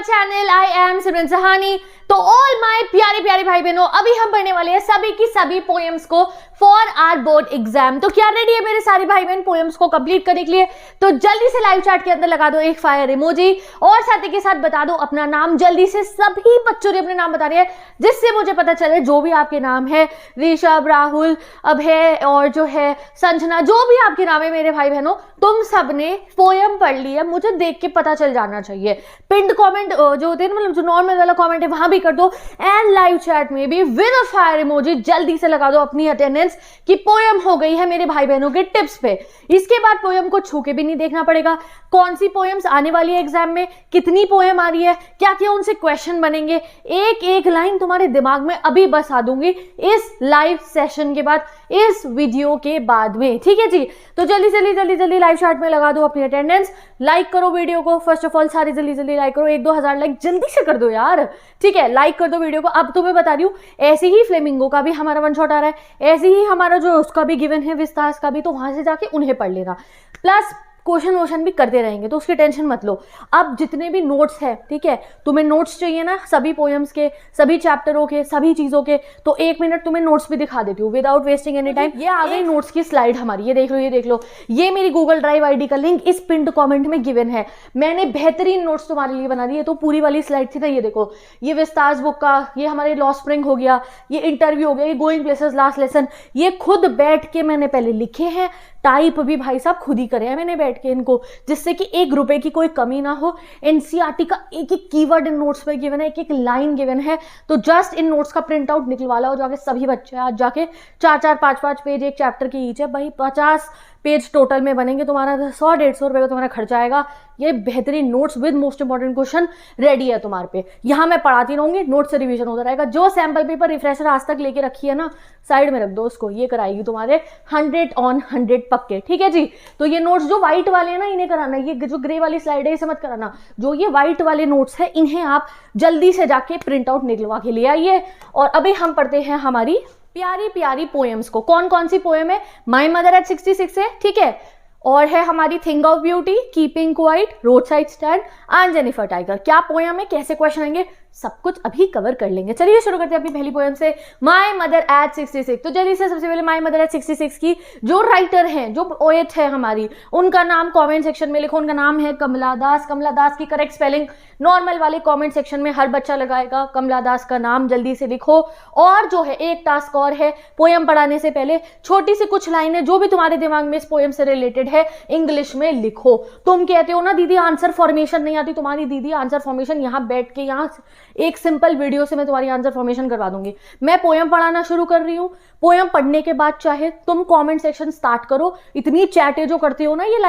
My channel. I am सिमरन सहानी। तो all my प्यारे प्यारे भाई बहनों, अभी हम पढ़ने वाले हैं सभी की सभी पोएम्स को फॉर आवर बोर्ड एग्जाम। तो क्या रेडी है मेरे सारे भाई बहन पोएम्स को कंप्लीट करने के लिए? तो जल्दी से लाइव चैट के अंदर लगा दो एक फायर इमोजी और साथ ही के साथ बता दो अपना नाम। जल्दी से सभी बच्चों ने अपने नाम बता रहे हैं जिससे मुझे पता चले जो भी आपके नाम है, ऋषभ, राहुल, अभय और जो है संजना, जो भी आपके नाम है मेरे भाई बहनों, तुम सबने पोएम पढ़ ली है, मुझे देख के पता चल जाना चाहिए। पिंड कमेंट जो होते हैं मतलब जो नॉर्मल वाला कमेंट है वहां भी कर दो एंड लाइव चैट में भी विद अ फायर इमोजी जल्दी से लगा दो अपनी अटेंडेंस की पोएम हो गई है मेरे भाई बहनों के टिप्स पे। इसके बाद पोएम को छू के भी नहीं देखना पड़ेगा कौन सी पोएम्स आने वाली है एग्जाम में, कितनी पोएम आ रही है, क्या क्या उनसे क्वेश्चन बनेंगे, एक एक लाइन तुम्हारे दिमाग में अभी बसा दूंगी इस लाइव सेशन के बाद, इस वीडियो के बाद में। ठीक है जी, तो जल्दी लाइव चैट में लगा दो अपनी अटेंडेंस। लाइक करो वीडियो को, फर्स्ट ऑफ ऑल सारे जल्दी लाइक करो, 1-2 हज़ार लाइक जल्दी से कर दो यार। ठीक है, लाइक कर दो वीडियो को। अब तुम्हें बता रही हूँ ऐसे ही फ्लेमिंगो का भी हमारा वन शॉट आ रहा है, ऐसे ही हमारा जो उसका भी गिवन है विस्तास का भी, तो वहां से जाके उन्हें पढ़ लेना। प्लस क्वेश्चन वोशन भी करते रहेंगे तो उसकी टेंशन मत लो। अब जितने भी नोट्स है, ठीक है, तुम्हें नोट्स चाहिए ना सभी पोएम्स के, सभी चैप्टरों के, सभी चीजों के, तो 1 मिनट तुम्हें नोट्स भी दिखा देती हूँ विदाउट वेस्टिंग एनी टाइम। ये आ गई नोट्स की स्लाइड हमारी, ये देख लो, ये देख लो, ये मेरी गूगल ड्राइव आईडी का लिंक इस पिंड कमेंट में गिवन है। मैंने बेहतरीन नोट्स तुम्हारे लिए बना दिए। तो पूरी वाली स्लाइड थी ना, ये देखो, ये विस्तास बुक का, ये हमारे लॉ स्प्रिंग हो गया, ये इंटरव्यू हो गया, ये गोइंग प्लेसेस लास्ट लेसन, ये खुद बैठ के मैंने पहले लिखे हैं, टाइप भी भाई साहब खुद ही करे हैं मैंने बैठ के इनको, जिससे कि 1 रुपए की कोई कमी ना हो। एनसीईआरटी का एक एक कीवर्ड इन नोट्स पे गिवन है, एक एक लाइन गिवन है। तो जस्ट इन नोट्स का प्रिंट आउट निकलवा लो जाके सभी बच्चे, आज जाके 4-4, 5-5 पेज एक चैप्टर की ईच है भाई, 50 पेज टोटल में बनेंगे, तुम्हारा 100-150 रुपए का तुम्हारा खर्चा आएगा। ये बेहतरीन notes with most important question ready है तुम्हारे पे। यहाँ मैं पढ़ाती रहूंगी, नोट से रिवीजन होता रहेगा। जो सैंपल पेपर रिफ्रेशर आज तक लेके रखी है ना, साइड में रख दो उसको, ये कराएगी तुम्हारे 100 on 100 पक्के। ठीक है जी, तो ये नोट्स जो व्हाइट वाले हैं ना इन्हें कराना, ये जो ग्रे वाली स्लाइड है इसे मत कराना, जो ये व्हाइट वाले नोट्स है इन्हें आप जल्दी से जाके प्रिंट आउट निकलवा के ले आइए। और अभी हम पढ़ते हैं हमारी प्यारी प्यारी पोएम्स को। कौन कौन सी पोएम है? माई मदर एट 66 है, ठीक है, और है हमारी thing of beauty, keeping quiet, road side stand and Jennifer tiger. क्या पोएम है, कैसे क्वेश्चन आएंगे, सब कुछ अभी कवर कर लेंगे। चलिए शुरू करते हैं अपनी पहली पोएम से, माई मदर एट 66। तो जल्दी से सबसे पहले माई मदर एट 66 की जो राइटर हैं, जो पोएट है हमारी, उनका नाम कमेंट सेक्शन में लिखो। उनका नाम है कमला दास। कमला दास की करेक्ट स्पेलिंग नॉर्मल वाले कमेंट सेक्शन में हर बच्चा लगाएगा, कमला दास का नाम जल्दी से लिखो। और जो है एक टास्क और है, पोएम पढ़ाने से पहले छोटी सी कुछ लाइनें जो भी तुम्हारे दिमाग में इस पोएम से रिलेटेड है इंग्लिश में लिखो। तुम कहते हो ना दीदी आंसर फॉर्मेशन नहीं आती, तुम्हारी दीदी आंसर फॉर्मेशन यहाँ बैठ के, यहाँ एक सिंपल वीडियो से मैं तुम्हारी आंसर फॉर्मेशन करवा दूंगी। मैं पोएम पढ़ाना शुरू कर रही हूँ, पोएम पढ़ने के बाद चाहे तुम कमेंट सेक्शन स्टार्ट करो। इतनी चैटें जो करते हो ना ये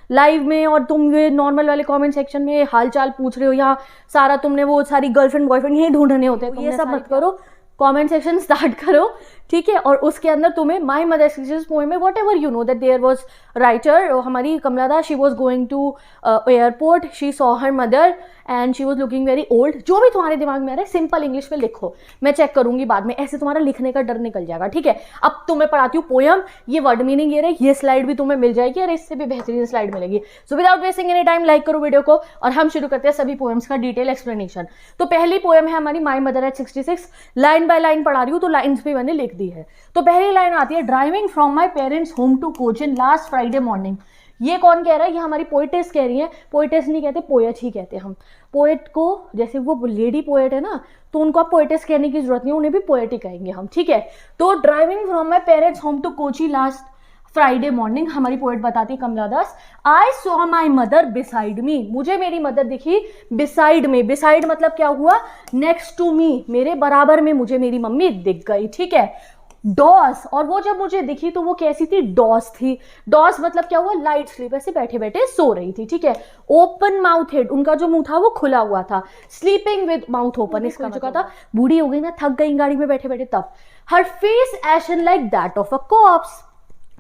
लाइव में, और तुम ये नॉर्मल वाले कमेंट सेक्शन में हाल चाल पूछ रहे हो, यहाँ सारा तुमने वो सारी गर्लफ्रेंड बॉयफ्रेंड यही ढूंढने होते हैं, ये सब मत करो, कमेंट सेक्शन स्टार्ट करो, ठीक है। और उसके अंदर तुम्हें माई मदर पोएम में whatever you know that there was writer हमारी Kamala Das, she was going to airport, she saw her mother and she was looking very old. जो भी तुम्हारे दिमाग में आ रहा है सिंपल इंग्लिश में लिखो, मैं चेक करूंगी बाद में, ऐसे तुम्हारा लिखने का डर निकल जाएगा। ठीक है, अब तुम्हें पढ़ाती हूँ पोएम, ये वर्ड मीनिंग ये रहे, ये स्लाइड भी तुम्हें मिल जाएगी और इससे भी बेहतरीन स्लाइड मिलेगी। So without wasting any time like करो वीडियो को और हम शुरू करते हैं सभी पोएम्स का डिटेल एक्सप्लेनेशन। तो पहली पोएम है हमारी my mother eight 66। Line by line पढ़ा रही हूँ तो लाइन्स भी मैंने लिख दी है। तो पहली लाइन आती है, driving from my parents home to Cochin last Friday morning. ये कौन कह रहा है? ये हमारी पोइटेस कह रही है। पोइटेस नहीं कहते, पोएट ही कहते हैं हम। पोएट को, जैसे वो लेडी पोएट है ना, तो उनको आप पोइटेस कहने की जरूरत नहीं, उन्हें भी पोएट ही कहेंगे हम। ठीक है, तो driving from my parents home to Kochi last Friday morning, हमारी पोएट बताती है Kamala Das, I saw my mother beside me, मुझे मेरी मदर दिखी बिसाइड में। बिसाइड मतलब क्या हुआ? नेक्स्ट टू मी, मेरे बराबर में मुझे मेरी मम्मी दिख गई। ठीक है, डॉस, और वो जब मुझे दिखी तो वो कैसी थी? डॉस थी। डॉस मतलब क्या हुआ? लाइट स्लीप, ऐसे बैठे बैठे सो रही थी। ठीक है, ओपन माउथ हेड, उनका जो मुंह था वो खुला हुआ था। स्लीपिंग विद माउथ ओपन, इसका चुका था, बूढ़ी हो गई ना, थक गई गाड़ी में बैठे बैठे तब। Her face ashen like that of a corpse,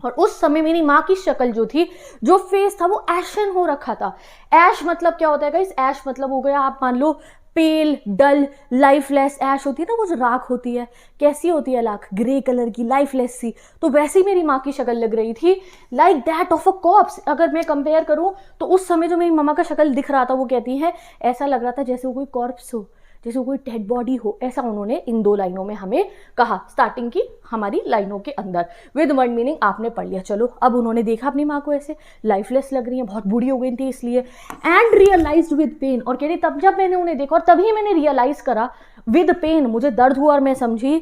और उस समय मेरी माँ की शक्ल जो थी, जो फेस था वो एशन हो रखा था। ऐश मतलब क्या होता है गाइस? ऐश मतलब हो गया, आप मान लो पेल, डल, लाइफलेस। ऐश होती है ना वो जो राख होती है, कैसी होती है राख, ग्रे कलर की, लाइफलेस सी। तो वैसी मेरी माँ की शक्ल लग रही थी, like that of a cops. अगर मैं कंपेयर करूँ तो उस समय जो मेरी मम्मा का शक्ल दिख रहा था, वो कहती है ऐसा लग रहा था जैसे वो कोई कॉर्प्स हो, जैसे कोई डेड बॉडी हो। ऐसा उन्होंने इन 2 लाइनों में हमें कहा, स्टार्टिंग की हमारी लाइनों के अंदर। विद वर्ड मीनिंग आपने पढ़ लिया। चलो अब उन्होंने देखा अपनी माँ को ऐसे लाइफलेस लग रही है, बहुत बूढ़ी हो गई थी इसलिए। एंड रियलाइज्ड विद पेन, और कह रही तब जब मैंने उन्हें देखा और तभी मैंने रियलाइज करा, विद पेन, मुझे दर्द हुआ और मैं समझी,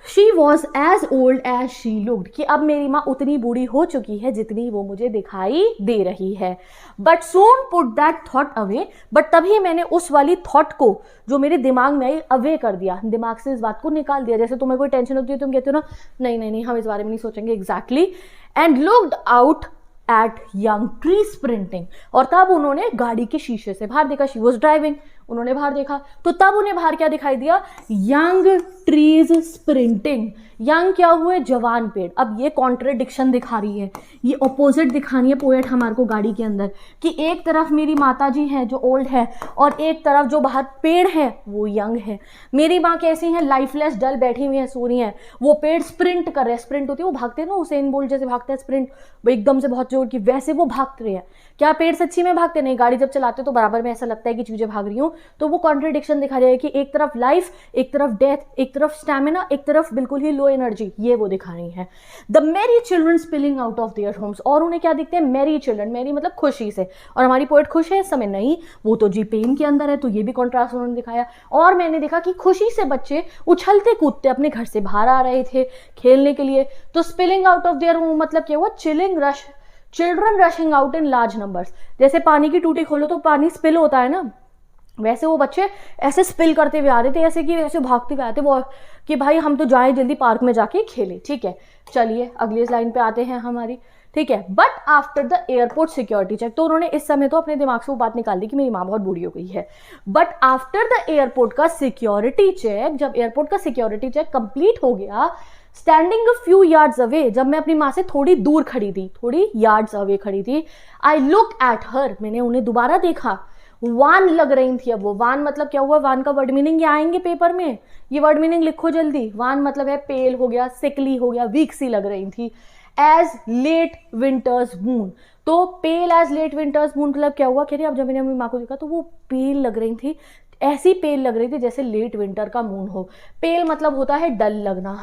she was as old as she looked, कि अब मेरी माँ उतनी बूढ़ी हो चुकी है जितनी वो मुझे दिखाई दे रही है। But soon put that thought away, but तभी मैंने उस वाली थॉट को जो मेरे दिमाग में आई अवे कर दिया, दिमाग से इस बात को निकाल दिया। जैसे तुम्हें कोई टेंशन होती है, तुम कहते हो ना नहीं नहीं नहीं हम इस बारे में नहीं सोचेंगे, exactly. And looked out at young tree sprinting, और तब उन्होंने गाड़ी के शीशे से बाहर देखा। शी वॉज ड्राइविंग, उन्होंने बाहर देखा तो तब उन्हें बाहर क्या दिखाई दिया, यंग ट्रीज स्प्रिंटिंग। यंग क्या हुए, जवान पेड़। अब ये कॉन्ट्रडिक्शन दिखा रही है, ये ऑपोजिट दिखानी है पोएट हमारे को गाड़ी के अंदर, कि एक तरफ मेरी माता जी हैं जो ओल्ड है और एक तरफ जो बाहर पेड़ है वो यंग है। मेरी माँ कैसी है, लाइफलेस डल बैठी हुई है, सो रही है, वो पेड़ स्प्रिंट कर रहे हैं। स्प्रिंट होती है वो भागते हैं ना, उसेन बोल्ट जैसे भागते हैं स्प्रिंट, वो एकदम से बहुत जोर की, वैसे वो भागते रहे हैं। क्या पेड़ सच्ची में भागते नहीं, गाड़ी जब चलाते तो बराबर में ऐसा लगता है कि चीजें भाग रही हूँ। तो वो कॉन्ट्रडिक्शन दिखा रही है कि एक तरफ लाइफ, एक तरफ डेथ, एक तरफ स्टैमिना, एक तरफ बिल्कुल ही लो एनर्जी, ये वो दिखा रही है। The Mary children spilling out of their homes, और उन्हें क्या दिखते हैं, मैरी चिल्ड्रन, मैरी मतलब खुशी से। और हमारी पोएट खुश है इस समय नहीं, वो तो जी पेन के अंदर है, तो ये भी कॉन्ट्रास्ट उन्होंने दिखाया। और मैंने देखा कि खुशी से बच्चे उछलते कूदते अपने घर से बाहर आ रहे थे खेलने के लिए। तो spilling out of their home मतलब क्या हुआ, children rushing out in large numbers. जैसे पानी की टूटी खोलो तो पानी स्पिल होता है ना, वैसे वो बच्चे ऐसे स्पिल करते हुए आ रहे थे, ऐसे कि ऐसे भागते हुए आते वो, कि भाई हम तो जाएं जल्दी पार्क में जाके खेलें। ठीक है, चलिए अगली लाइन पे आते हैं हमारी। ठीक है, but after the airport security check, तो उन्होंने इस समय तो अपने दिमाग से वो बात निकाल दी कि मेरी माँ बहुत बूढ़ी हो गई है। बट आफ्टर द एयरपोर्ट का सिक्योरिटी चेक, जब एयरपोर्ट का सिक्योरिटी चेक कंप्लीट हो गया, standing a few yards away, जब मैं अपनी माँ से थोड़ी दूर खड़ी थी, थोड़ी यार्ड्स अवे खड़ी थी, आई लुक एट हर, मैंने उन्हें दोबारा देखा। वान लग रही थी। अब वो वान मतलब क्या हुआ, वान का वर्ड मीनिंग ये आएंगे पेपर में, ये वर्ड मीनिंग लिखो जल्दी। वान मतलब है पेल हो गया, सिकली हो गया, वीक सी लग रही थी। एज लेट विंटर्स मून, तो पेल एज लेट विंटर्स मून मतलब क्या हुआ, कह रही अब जब मैंने अपनी माँ को देखा तो वो पेल लग रही थी, ऐसी पेल लग रही थी जैसे लेट विंटर का मून हो। पेल मतलब होता है डल लगना,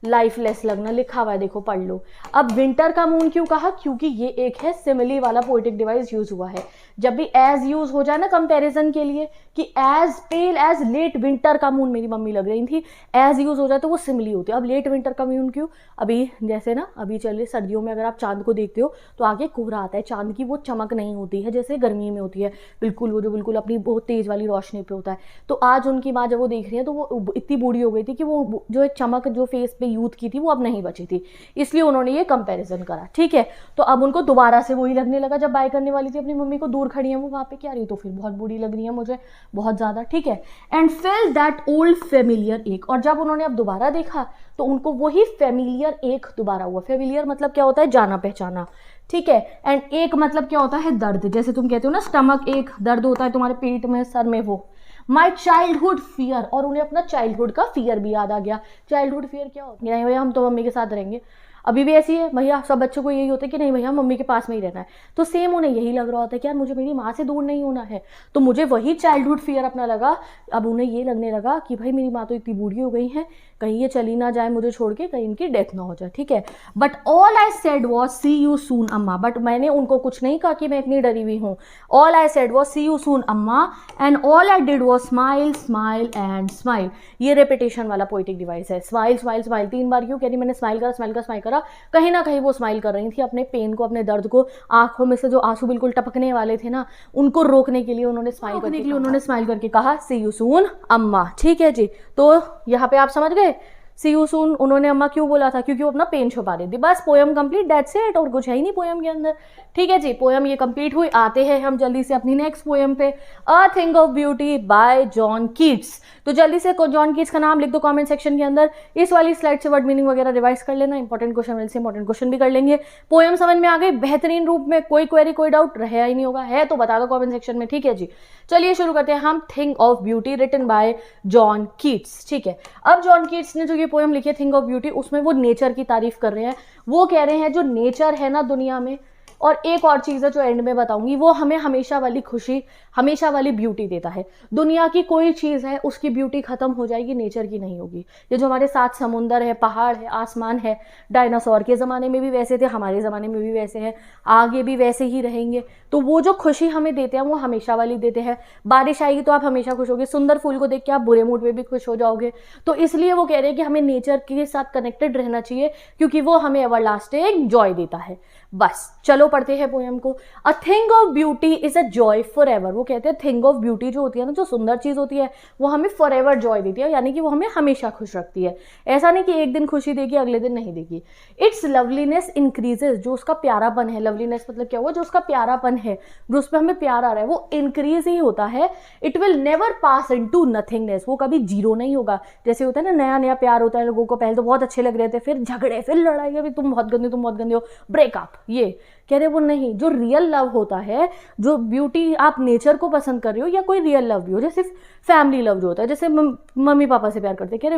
लाइफलेस लगना, लिखा हुआ है देखो पढ़ लो। अब विंटर का मून क्यों कहा, क्योंकि ये एक है सिमिली वाला पोएटिक डिवाइस यूज हुआ है। जब भी एज यूज हो जाए ना कंपैरिजन के लिए, कि एज पेल एज लेट विंटर का मून मेरी मम्मी लग रही थी, एज यूज हो जाए तो वो सिमिली होती है। अब लेट विंटर का मून क्यों, अभी जैसे ना अभी चल रही सर्दियों में अगर आप चांद को देखते हो तो आगे कोहरा आता है, चांद की वो चमक नहीं होती है जैसे गर्मी में होती है, बिल्कुल वो जो बिल्कुल अपनी बहुत तेज वाली रोशनी पे होता है। तो आज उनकी माँ जब वो देख रही है तो वो इतनी बूढ़ी हो गई थी कि वो जो एक चमक जो फेस पे यूथ की थी वो अब नहीं बची थी, इसलिए उन्होंने ये कंपैरिजन करा। ठीक है, तो अब उनको दोबारा से वही लगने लगा, जब बाय करने वाली थी अपनी मम्मी को, दूर खड़ी है वो वहां पे, क्या रही तो फिर बहुत बूढ़ी लग रही है मुझे बहुत ज्यादा। ठीक है, and fail that old familiar एक, और जब उन्होंने अब दोबारा देखा तो उनको वही फेमिलियर एक दोबारा हुआ। फेमिलियर मतलब क्या होता है, जाना पहचाना। ठीक है, एंड एक मतलब क्या होता है, दर्द। जैसे तुम कहते हो ना स्टमक एक, दर्द होता है तुम्हारे पेट में, सर में, वो माई चाइल्डहुड फियर, और उन्हें अपना चाइल्डहुड का फियर भी याद आ गया। चाइल्डहुड फियर क्या होता है, नहीं भैया हम तो मम्मी के साथ रहेंगे, अभी भी ऐसी है भैया, सब बच्चों को यही होता है कि नहीं भैया मम्मी के पास में ही रहना है। तो सेम उन्हें यही लग रहा होता है कि यार मुझे मेरी माँ से दूर नहीं होना है, तो मुझे वही चाइल्डहुड फियर अपना लगा। अब उन्हें ये लगने लगा कि भाई मेरी माँ तो इतनी बूढ़ी हो गई है, कहीं ये चली ना जाए मुझे छोड़ के, कहीं इनकी डेथ ना हो जाए। ठीक है, but all I said was see you soon अम्मा, बट मैंने उनको कुछ नहीं कहा कि मैं इतनी डरी हुई हूँ। All I said was see you soon Amma and all I did was smile smile and smile. ये रेपिटेशन वाला पोइटिक डिवाइस है, स्माइल स्माइल स्माइल 3 बार क्यों कह रही, मैंने स्माइल करा स्माइल करा स्माइल करा, कहीं ना कहीं वो स्माइल कर रही थी अपने पेन को, अपने दर्द को, आंखों में से जो आंसू बिल्कुल टपकने वाले थे ना उनको रोकने के लिए उन्होंने स्माइल करके कहा सी यू सून अम्मा। ठीक है जी, तो यहाँ पे आप समझ गए सी यू सून उन्होंने अम्मा क्यों बोला था? क्योंकि वो अपना पेन छुपा रही थी। बस पोयम कंप्लीट, दैट्स इट, और कुछ है ही नहीं पोयम के अंदर। ठीक है जी, पोयम ये कंप्लीट हुई। आते हैं हम जल्दी से अपनी नेक्स्ट पोयम पे, a thing of beauty bye John Keats. तो जल्दी से जॉन कीट्स का नाम लिख दो कमेंट सेक्शन के अंदर। इस वाली स्लाइड से वर्ड मीनिंग वगैरह रिवाइज कर लेना, इंपॉर्टेंट क्वेश्चन से इंपॉर्टेंट क्वेश्चन भी कर लेंगे। पोयम समझ में आ गई बेहतरीन रूप में, कोई क्वेरी कोई डाउट रहा ही नहीं होगा, है तो बता दो कमेंट सेक्शन में। ठीक है जी, चलिए शुरू करते हैं हम। Thing of beauty written by John Keats. ठीक है, अब जॉन कीट्स ने जो ये पोयम लिखी है थिंग ऑफ ब्यूटी, उसमें वो नेचर की तारीफ कर रहे हैं। वो कह रहे हैं जो नेचर है ना दुनिया में, और एक और चीज़ है जो एंड में बताऊंगी, वो हमें हमेशा वाली खुशी, हमेशा वाली ब्यूटी देता है। दुनिया की कोई चीज़ है उसकी ब्यूटी खत्म हो जाएगी, नेचर की नहीं होगी। ये जो हमारे साथ समुंदर है, पहाड़ है, आसमान है, डायनासोर के ज़माने में भी वैसे थे, हमारे ज़माने में भी वैसे हैं, आगे भी वैसे ही रहेंगे। तो वो जो खुशी हमें देते हैं वो हमेशा वाली देते हैं। बारिश आएगी तो आप हमेशा खुश होगे, सुंदर फूल को देख के आप बुरे मूड में भी खुश हो जाओगे। तो इसलिए वो कह रहे हैं कि हमें नेचर के साथ कनेक्टेड रहना चाहिए, क्योंकि वो हमें एवरलास्टिंग जॉय देता है। बस चलो पढ़ते हैं पोयम को। A thing of beauty is a joy for ever. वो कहते हैं थिंग ऑफ ब्यूटी जो होती है ना, जो सुंदर चीज होती है, वो हमें फॉर एवर जॉय देती है, यानी कि वो हमें हमेशा खुश रखती है। ऐसा नहीं कि एक दिन खुशी देगी अगले दिन नहीं देगी। इट्स लवलीनेस इंक्रीजेस, जो उसका प्यारापन है, लवलीनेस मतलब क्या हुआ, जो उसका प्यारापन है, जो उस पर हमें प्यार आ रहा है, वो इंक्रीज ही होता है। It will never pass into nothingness, वो कभी जीरो नहीं होगा। जैसे होता है ना, नया नया प्यार होता है लोगों को, पहले तो बहुत अच्छे लग रहे थे, फिर झगड़े, फिर लड़ाई, अभी तुम बहुत गंदे, तुम बहुत गंदे हो, ब्रेकअप। ये कह रहे वो नहीं, जो रियल लव होता है, जो ब्यूटी आप नेचर को पसंद कर रहे हो, या कोई रियल लव भी हो, जैसे फैमिली लव जो होता है, जैसे मम्मी पापा से प्यार करते हैं, कह रहे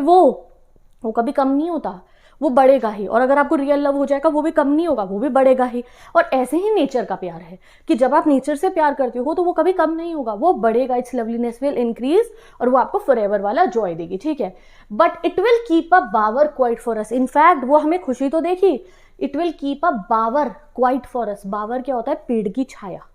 वो कभी कम नहीं होता, वो बढ़ेगा ही। और अगर आपको रियल लव हो जाएगा वो भी कम नहीं होगा, वो भी बढ़ेगा ही। और ऐसे ही नेचर का प्यार है कि जब आप नेचर से प्यार करते हो तो वो कभी कम नहीं होगा, वो बढ़ेगा। इट्स लवलीनेस विल इंक्रीज, और वो आपको फॉरएवर वाला जॉय देगी। ठीक है, but it will keep a bower quiet for us. In fact वो हमें खुशी तो देगी, it will keep a bower quiet for us. Bower क्या होता है? पेड़ की छाया।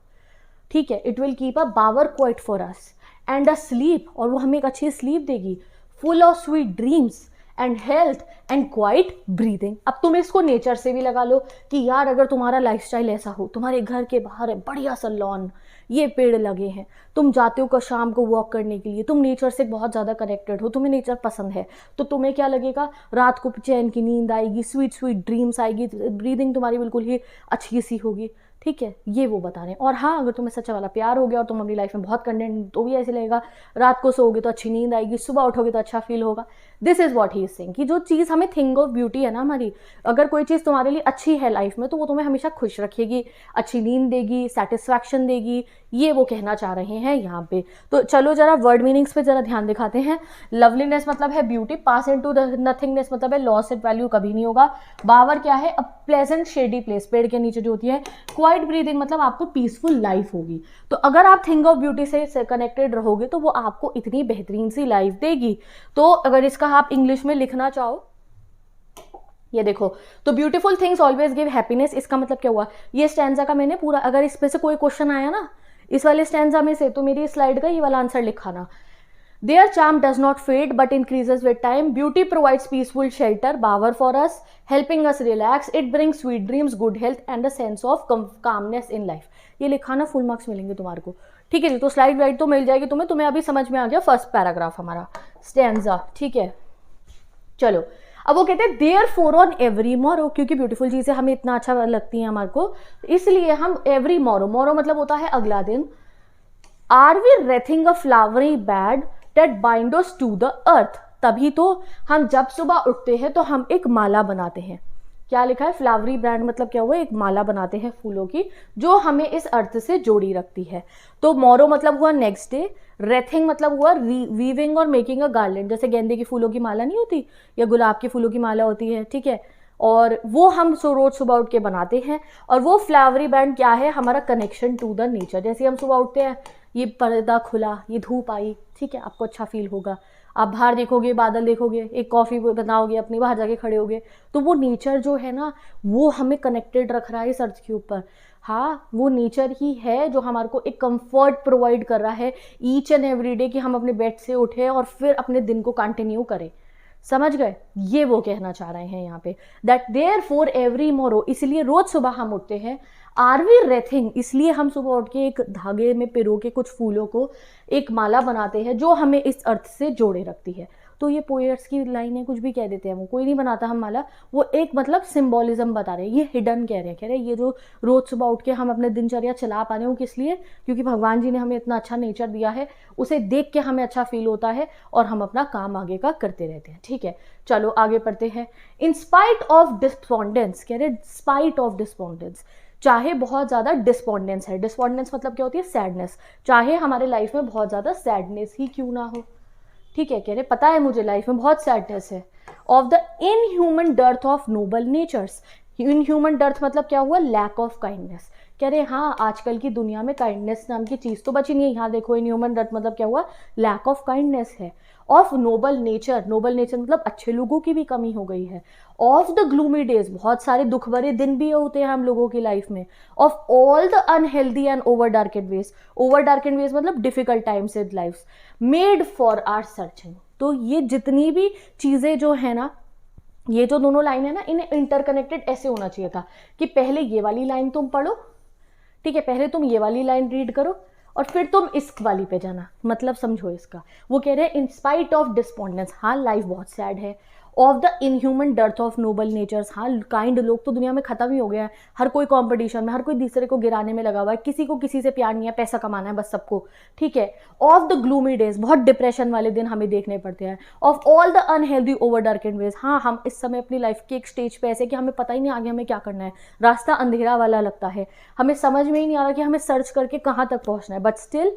ठीक है, it will keep a bower quiet for us and a sleep, और वो हमें एक अच्छी स्लीप देगी, full of sweet dreams and health and quiet breathing. अब तुम इसको नेचर से भी लगा लो कि यार अगर तुम्हारा लाइफस्टाइल ऐसा हो, तुम्हारे घर के बाहर है बढ़िया सा लॉन, ये पेड़ लगे हैं, तुम जाते हो शाम को वॉक करने के लिए, तुम नेचर से बहुत ज़्यादा कनेक्टेड हो, तुम्हें नेचर पसंद है, तो तुम्हें क्या लगेगा, रात को चैन की नींद आएगी, स्वीट स्वीट ड्रीम्स आएगी, ब्रीदिंग तुम्हारी बिल्कुल ही अच्छी सी होगी। ठीक है, ये वो बता रहे हैं। और हाँ, अगर तुम्हें सच्चा वाला प्यार हो गया और तुम अपनी लाइफ में बहुत कंटेंट, तो भी ऐसे लगेगा, रात को सोओगे तो अच्छी नींद आएगी, सुबह उठोगे तो अच्छा फील होगा। This is what he is saying कि जो चीज़ हमें थिंग ऑफ ब्यूटी है ना हमारी, अगर कोई चीज़ तुम्हारे लिए अच्छी है लाइफ में, तो वो तुम्हें हमेशा खुश रखेगी, अच्छी नींद देगी, सेटिस्फैक्शन देगी। ये वो कहना चाह रहे हैं यहाँ पे। तो चलो जरा वर्ड मीनिंग्स पे जरा ध्यान दिखाते हैं। लवलीनेस मतलब है ब्यूटी, पास इनटू नथिंगनेस मतलब है लॉस एट वैल्यू, कभी नहीं होगा। बावर क्या है? अ प्लेजेंट शेडी प्लेस, पेड़ के नीचे जो होती है। क्वाइट ब्रीदिंग मतलब आपको पीसफुल लाइफ होगी। तो अगर आप थिंग ऑफ ब्यूटी से कनेक्टेड रहोगे तो वो आपको इतनी बेहतरीन सी लाइफ देगी। तो अगर इसका आप इंग्लिश में लिखना चाहो, ये देखो, तो beautiful things always give happiness, इसका मतलब क्या हुआ, ये स्टैंजा का मैंने पूरा, अगर इस पे से कोई क्वेश्चन आया ना इस वाले स्टैंजा में से, तो मेरी स्लाइड का ये वाला आंसर लिखाना। Their charm does not fade but increases with time. Beauty provides peaceful shelter, bower for us, helping us relax. It brings sweet dreams, good health and a sense of calmness in life. ये लिखाना, full marks मिलेंगे तुम्हारे को। ठीक है जी, तो slide wide तो मिल जाएगी तुम्हें अभी समझ में आ गया फर्स्ट पैराग्राफ हमारा स्टैंजा। ठीक है, चलो अब वो कहते हैं देयर फोर ऑन एवरी मोरो, क्योंकि ब्यूटीफुल चीज़ें हमें इतना अच्छा लगती हैं हमारे को, इसलिए हम एवरी मोरो, मोरो मतलब होता है अगला दिन, are we wreathing a flowery band that bind us to the earth. तभी तो हम जब सुबह उठते हैं तो हम एक माला बनाते हैं। क्या लिखा है? फ्लावरी ब्रांड मतलब क्या हुआ? एक माला बनाते हैं फूलों की, जो हमें इस अर्थ से जोड़ी रखती है। तो मोरो मतलब हुआ नेक्स्ट डे, रेथिंग मतलब हुआ वीविंग और मेकिंग अ गार्लैंड, जैसे गेंदे की फूलों की माला नहीं होती या गुलाब की फूलों की माला होती है। ठीक है, और वो हम रोज सुबह उठ के बनाते हैं। और वो फ्लावरी बैंड क्या है? हमारा कनेक्शन टू द नेचर। जैसे हम सुबह उठते हैं, ये पर्दा खुला, ये धूप आई, ठीक है, आपको अच्छा फील होगा। आप बाहर देखोगे, बादल देखोगे, एक कॉफ़ी बनाओगे अपनी, बाहर जाके खड़े होगे, तो वो नेचर जो है ना, वो हमें कनेक्टेड रख रहा है इस अर्थ के ऊपर। हाँ, वो नेचर ही है जो हमारे को एक कंफर्ट प्रोवाइड कर रहा है ईच एंड एवरी डे, कि हम अपने बेड से उठे और फिर अपने दिन को कंटिन्यू करें। समझ गए? ये वो कहना चाह रहे हैं यहाँ पे, दैट देयर फॉर एवरी मोरो, इसलिए रोज सुबह हम उठते हैं। आर वी रेथिंग, इसलिए हम सुबह उठ के एक धागे में पिरो के कुछ फूलों को एक माला बनाते हैं जो हमें इस अर्थ से जोड़े रखती है। तो ये पोएट्स की लाइन है, कुछ भी कह देते हैं, वो कोई नहीं बनाता हम माला, वो एक मतलब सिंबॉलिज्म बता रहे हैं, ये हिडन कह रहे हैं ये जो रोज सुबह उठ के हम अपने दिनचर्या चला पा रहे हो किस लिए, क्योंकि भगवान जी ने हमें इतना अच्छा नेचर दिया है, उसे देख के हमें अच्छा फील होता है और हम अपना काम आगे का करते रहते हैं। ठीक है, चलो आगे पढ़ते हैं। इन स्पाइट ऑफ डिस्पॉन्डेंस, कह रहे स्पाइट ऑफ डिस्पॉन्डेंस, चाहे बहुत ज़्यादा डिस्पॉन्डेंस है, डिस्पॉन्डेंस मतलब क्या होती है, सैडनेस, चाहे हमारे लाइफ में बहुत ज़्यादा सैडनेस ही क्यों ना हो, ठीक है, कह रहे पता है मुझे लाइफ में बहुत सैडनेस है, of the inhuman dearth of noble natures, inhuman dearth मतलब क्या हुआ, लैक ऑफ काइंडनेस, कह रहे हाँ आजकल की दुनिया में काइंडनेस नाम की चीज़ तो बची नहीं है, यहाँ देखो इनह्यूमन डर्थ मतलब क्या हुआ, लैक ऑफ काइंडनेस है, of noble nature, Nobel nature मतलब अच्छे लोगों की भी कमी हो गई है, ऑफ द ग्लूमी डेज, बहुत सारे दुख भरे दिन भी होते हैं हम लोगों की लाइफ में, of all the unhealthy and over darkened ways, over darkened ways मतलब difficult times in life, made for our searching. तो ये जितनी भी चीज़ें जो है ना, ये जो दोनों लाइन है ना, इन्हें इंटरकनेक्टेड ऐसे होना चाहिए था कि पहले ये वाली लाइन तुम पढ़ो, ठीक है, पहले तुम ये वाली लाइन रीड करो और फिर तुम इस वाली पे जाना, मतलब समझो इसका। वो कह रहे हैं इन स्पाइट ऑफ डिस्पॉन्डेंस, हाँ लाइफ बहुत सैड है, of the inhuman dearth of noble natures, हाँ काइंड लोग तो दुनिया में खत्म ही हो गया है, हर कोई कंपटीशन में, हर कोई दूसरे को गिराने में लगा हुआ है, किसी को किसी से प्यार नहीं है, पैसा कमाना है बस सबको, ठीक है, ऑफ द ग्लूमी डेज, बहुत डिप्रेशन वाले दिन हमें देखने पड़ते हैं, of all the unhealthy over darkened ways, हाँ हम इस समय अपनी लाइफ के एक स्टेज पे ऐसे कि हमें पता ही नहीं आगे हमें क्या करना है, रास्ता अंधेरा वाला लगता है, हमें समझ में ही नहीं आ रहा कि हमें सर्च करके कहाँ तक पहुँचना है, बट स्टिल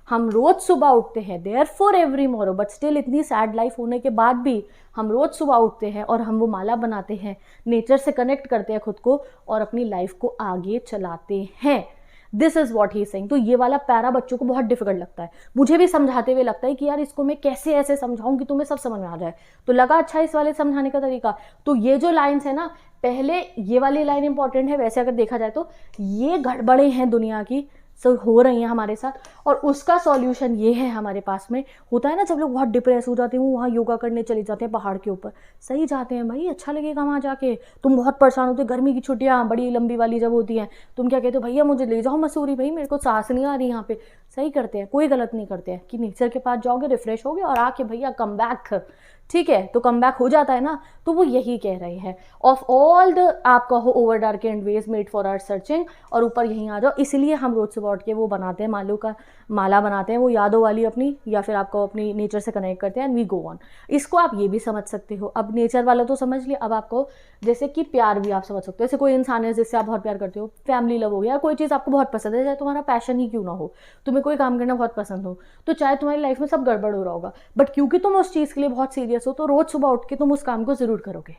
हम रोज सुबह उठते हैं, therefore every morrow, but still इतनी सैड लाइफ होने के बाद भी हम रोज सुबह उठते हैं और हम वो माला बनाते हैं, नेचर से कनेक्ट करते हैं खुद को और अपनी लाइफ को आगे चलाते हैं। This is what he saying. तो ये वाला पैरा बच्चों को बहुत डिफिकल्ट लगता है, मुझे भी समझाते हुए लगता है कि यार इसको मैं कैसे ऐसे समझाऊं कि तुम्हें सब समझ में आ जाए, तो लगा अच्छा इस वाले समझाने का तरीका। तो ये जो लाइन्स है ना, पहले ये वाली लाइन इंपॉर्टेंट है, वैसे अगर देखा जाए तो ये गड़बड़े हैं दुनिया की, सब हो रही हैं हमारे साथ, और उसका सॉल्यूशन ये है हमारे पास में। होता है ना जब लोग बहुत डिप्रेस हो जाते हैं, वो वहाँ योगा करने चले जाते हैं पहाड़ के ऊपर, सही जाते हैं भाई, अच्छा लगेगा वहाँ जाके। तुम बहुत परेशान होते, गर्मी की छुट्टियाँ बड़ी लंबी वाली जब होती हैं, तुम क्या कहते हो, भैया मुझे ले जाओ मसूरी, भाई मेरे को सांस नहीं आ रही यहाँ पे, सही करते हैं, कोई गलत नहीं करते हैं कि नेचर के पास जाओगे, रिफ्रेश होगे और आके भैया कम बैक, ठीक है, तो कम बैक हो जाता है ना। तो वो यही कह रहे हैं, ऑफ ऑल द आप कहो over dark and ways made for our searching, और ऊपर यहीं आ जाओ, इसलिए हम रोज सुबह उठ के वो बनाते हैं, मालों का माला बनाते हैं, वो यादों वाली अपनी, या फिर आपको अपनी नेचर से कनेक्ट करते हैं, एंड वी गो ऑन। इसको आप ये भी समझ सकते हो, अब नेचर वाला तो समझ लिया, अब आपको जैसे कि प्यार भी आप समझ सकते हो, जैसे कोई इंसान है जिससे आप बहुत प्यार करते हो, फैमिली लव हो गया, कोई चीज़ आपको बहुत पसंद है, चाहे तुम्हारा पैशन ही क्यों ना हो, तुम्हें कोई काम करना बहुत पसंद हो, तो चाहे तुम्हारी लाइफ में सब गड़बड़ हो रहा होगा, बट क्योंकि तुम उस चीज़ के लिए बहुत सीरियस हो, तो रोज सुबह उठ के तुम उस काम को जरूर करोगे,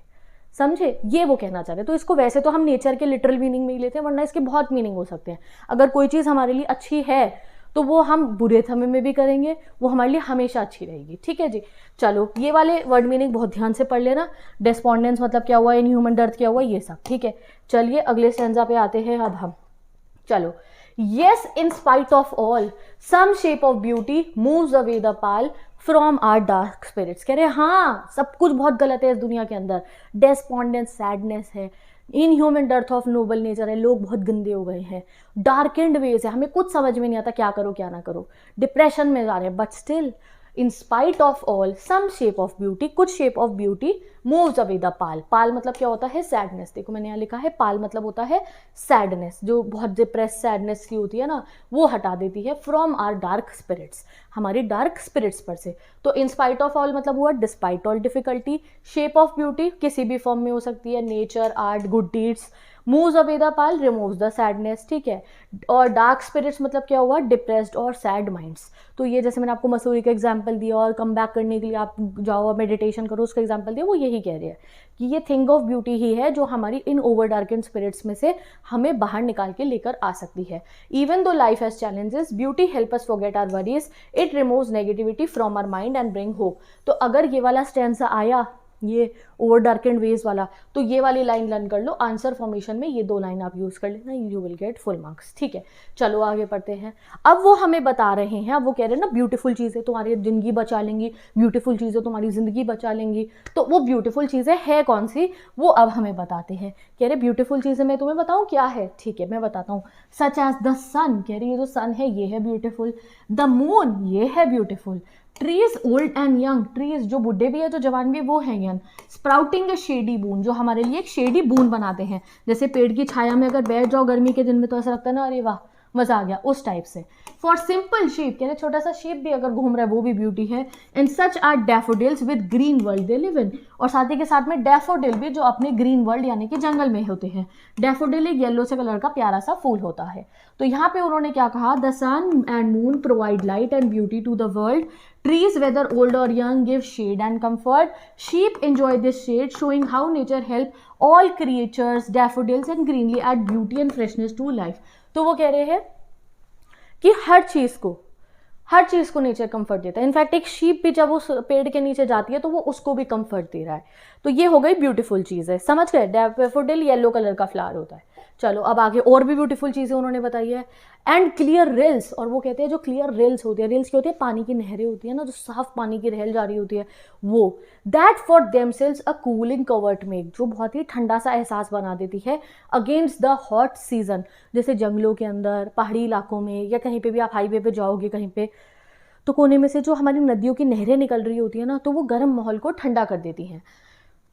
समझे, ये वो कहना चाह रहे हैं। तो इसको वैसे तो हम नेचर के लिटरल मीनिंग में ही लेते हैं, वरना इसके बहुत मीनिंग हो सकते हैं। अगर कोई चीज़ हमारे लिए अच्छी है तो वो हम बुरे समय में भी करेंगे, वो हमारे लिए हमेशा अच्छी रहेगी, ठीक है जी। चलो ये वाले वर्ड मीनिंग बहुत ध्यान से पढ़ लेना, डिस्पॉन्डेंस मतलब क्या हुआ, इनह्यूमन डर्थ क्या हुआ, ये सब, ठीक है। चलिए अगले स्टैंजा पे आते हैं अब हम। चलो, yes in spite of all some shape of beauty moves away the pall from our dark spirits। कह रहे हैं हाँ सब कुछ बहुत गलत है इस दुनिया के अंदर, डेस्पॉन्डेंस सैडनेस है, inhuman dearth of noble nature है, लोग बहुत गंदे हो गए हैं, डार्क एंड वेज है, हमें कुछ समझ में नहीं आता क्या करो क्या ना करो, डिप्रेशन में जा रहे हैं, but still in spite of all some shape of beauty, कुछ shape of beauty moves away the pall. Pall मतलब क्या होता है, सैडनेस। देखो मैंने यहाँ लिखा है पाल मतलब होता है सैडनेस, जो बहुत डिप्रेस सैडनेस की होती है ना, वो हटा देती है फ्रॉम आर डार्क स्पिरिट्स, हमारी डार्क स्पिरिट्स पर से। तो इन स्पाइट ऑफ ऑल मतलब हुआ despite all difficulty, shape of beauty किसी भी फॉर्म में हो सकती है, nature, art, good deeds, moves away the Pal removes the sadness, ठीक है। और डार्क स्पिरिट्स मतलब क्या हुआ, डिप्रेस्ड और सैड माइंड्स। तो ये जैसे मैंने आपको मसूरी का एग्जांपल दिया और कम बैक करने के लिए आप जाओ और मेडिटेशन करो, उसका एग्जांपल दिया, वो यही कह रहे हैं कि ये थिंग ऑफ ब्यूटी ही है जो हमारी इन ओवर डार्केंड स्पिरिट्स में से हमें बाहर निकाल के लेकर आ सकती है। Even though life has challenges, beauty help us forget our worries, it removes negativity from our mind and bring hope. तो अगर ये वाला स्टैंजा आया, ये ओवर डार्केंड वेज वाला, तो ये वाली लाइन लर्न कर लो। आंसर फॉर्मेशन में ये 2 लाइन आप यूज़ कर लेना, you will get full marks. ठीक है, चलो आगे पढ़ते हैं। अब वो हमें बता रहे हैं, अब वो कह रहे हैं ना ब्यूटीफुल चीज़ें तुम्हारी ज़िंदगी बचा लेंगी, ब्यूटीफुल चीज़ें तुम्हारी ज़िंदगी बचा लेंगी। तो वो ब्यूटीफुल चीज़ें है कौन सी, वो अब हमें बताते हैं। कह रहे ब्यूटीफुल चीज़ें मैं तुम्हें बताऊँ क्या है। ठीक है, मैं बताता हूँ। सच एज द सन, कह रही है जो सन है ये है ब्यूटीफुल। द मून, ये है beautiful. Trees old and young, trees जो बुढ़े भी है जो जवान भी है वो है यंग। स्प्राउटिंग ए शेडी बून, जो हमारे लिए एक शेडी बून बनाते हैं, जैसे पेड़ की छाया में अगर बैठ जाओ गर्मी के दिन में तो ऐसा लगता है ना अरे वाह मजा आ गया, उस टाइप से। फॉर सिंपल शीप, कह रहे छोटा सा शीप भी अगर घूम रहा है वो भी ब्यूटी है। And such are daffodils with green world they live in, और साथ ही के साथ में डैफोडिल भी जो अपने ग्रीन वर्ल्ड यानी कि जंगल में होते हैं। डैफोडिल एक येलो से कलर का प्यारा सा फूल होता है। तो यहाँ पे उन्होंने क्या कहा, the sun and moon provide light and beauty to the world. Trees, whether old or young, give shade and comfort. Sheep enjoy this shade, showing how nature help all creatures, daffodils and greenery add beauty and freshness to life. तो वो कह रहे हैं कि हर चीज़ को nature comfort देता है। In fact एक शीप भी जब उस पेड़ के नीचे जाती है तो वो उसको भी कंफर्ट दे रहा है। तो ये हो गई ब्यूटीफुल चीज़ है, समझ गए। डैफोडिल येलो कलर का फ्लावर होता है। चलो अब आगे और भी ब्यूटीफुल चीज़ें उन्होंने बताई है। एंड क्लियर रिल्स, और वो कहते हैं जो क्लियर रिल्स होती है, रिल्स क्या होती है, पानी की नहरें होती है ना, जो साफ पानी की रहल जा रही होती है वो। That for themselves a cooling covert make, जो बहुत ही ठंडा सा एहसास बना देती है अगेंस्ट द हॉट सीजन। जैसे जंगलों के अंदर, पहाड़ी इलाकों में, या कहीं पे भी आप हाईवे पे जाओगे कहीं पे, तो कोने में से जो हमारी नदियों की नहरें निकल रही होती है ना, तो वो गर्म माहौल को ठंडा कर देती हैं।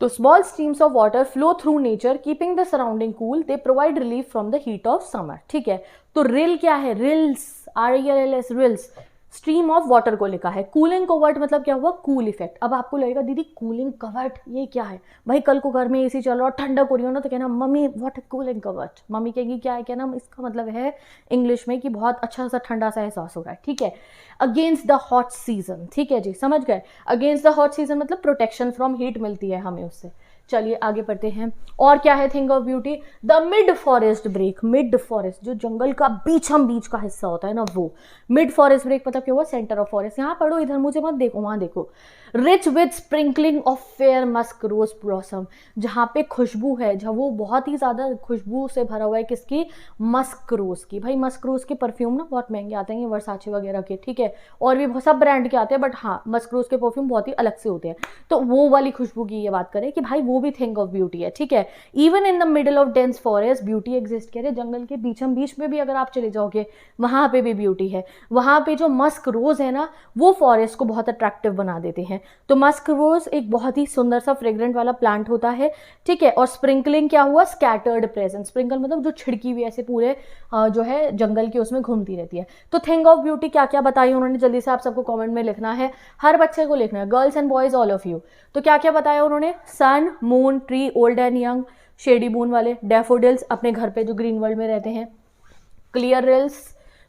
तो small streams of water flow through nature keeping the surrounding cool, they provide relief from the heat of summer. ठीक है, तो रिल क्या है, reels, RELLS, reels, stream of water को लिखा है। कूलिंग कवर्ट मतलब क्या हुआ, कूल इफेक्ट। अब आपको लगेगा दीदी कूलिंग कवर्ट ये क्या है, भाई कल को घर में AC चल रहा और ठंडक हो रही हो ना, तो कहना मम्मी व्हाट है कूलिंग कवर्ट। मम्मी कहेगी क्या है, कहना इसका मतलब है इंग्लिश में कि बहुत अच्छा सा ठंडा सा एहसास हो रहा है। ठीक है, अगेंस्ट द हॉट सीजन। ठीक है जी, समझ गए। अगेंस्ट द हॉट सीजन मतलब प्रोटेक्शन फ्रॉम हीट मिलती है हमें उससे। चलिए आगे पढ़ते हैं। और क्या है thing of beauty, the mid forest brake. Mid forest जो जंगल का बीचम बीच का हिस्सा होता है ना, वो मिड फॉरेस्ट ब्रेक मतलब क्या हुआ, सेंटर ऑफ फॉरेस्ट। यहाँ पढ़ो, इधर मुझे मत देखो, वहाँ देखो। Rich with sprinkling of fair musk rose blossom, जहाँ पे खुशबू है, जहाँ वो बहुत ही ज़्यादा खुशबू से भरा हुआ है, किसकी, मस्क रोज की। भाई मस्क रोज के परफ्यूम ना बहुत महंगे आते हैं, वर्साचे वगैरह के, ठीक है, और भी बहुत सब ब्रांड के आते हैं, बट हाँ मस्क रोज के परफ्यूम बहुत ही अलग से होते हैं। तो वो वाली खुशबू की ये बात करें कि भाई वो भी थिंग ऑफ ब्यूटी है। ठीक है, even in the middle of dense forest beauty exist. कह रहे जंगल के बीचम बीच में भी अगर आप चले जाओगे वहाँ पे भी ब्यूटी है। वहाँ पे जो मस्क रोज है ना, वो फॉरेस्ट को बहुत अट्रैक्टिव बना देते हैं। तो मस्क रोज एक बहुत ही सुंदर सा फ्रेग्रेंट वाला प्लांट होता है। ठीक है, और स्प्रिंकलिंग क्या हुआ, स्कैटर्ड प्रेजेंस। स्प्रिंकल मतलब जो छिड़की हुई ऐसे पूरे जो है जंगल के उसमें घूमती रहती है। तो थिंग ऑफ ब्यूटी क्या क्या बताई उन्होंने, जल्दी से आप सबको कमेंट में लिखना है, हर बच्चे को लिखना है, girls and boys all of you. तो क्या क्या बताया उन्होंने, sun, moon, tree old and young, shady boon वाले, डैफोडिल्स अपने घर पे जो ग्रीन वर्ल्ड में रहते हैं, clear rills,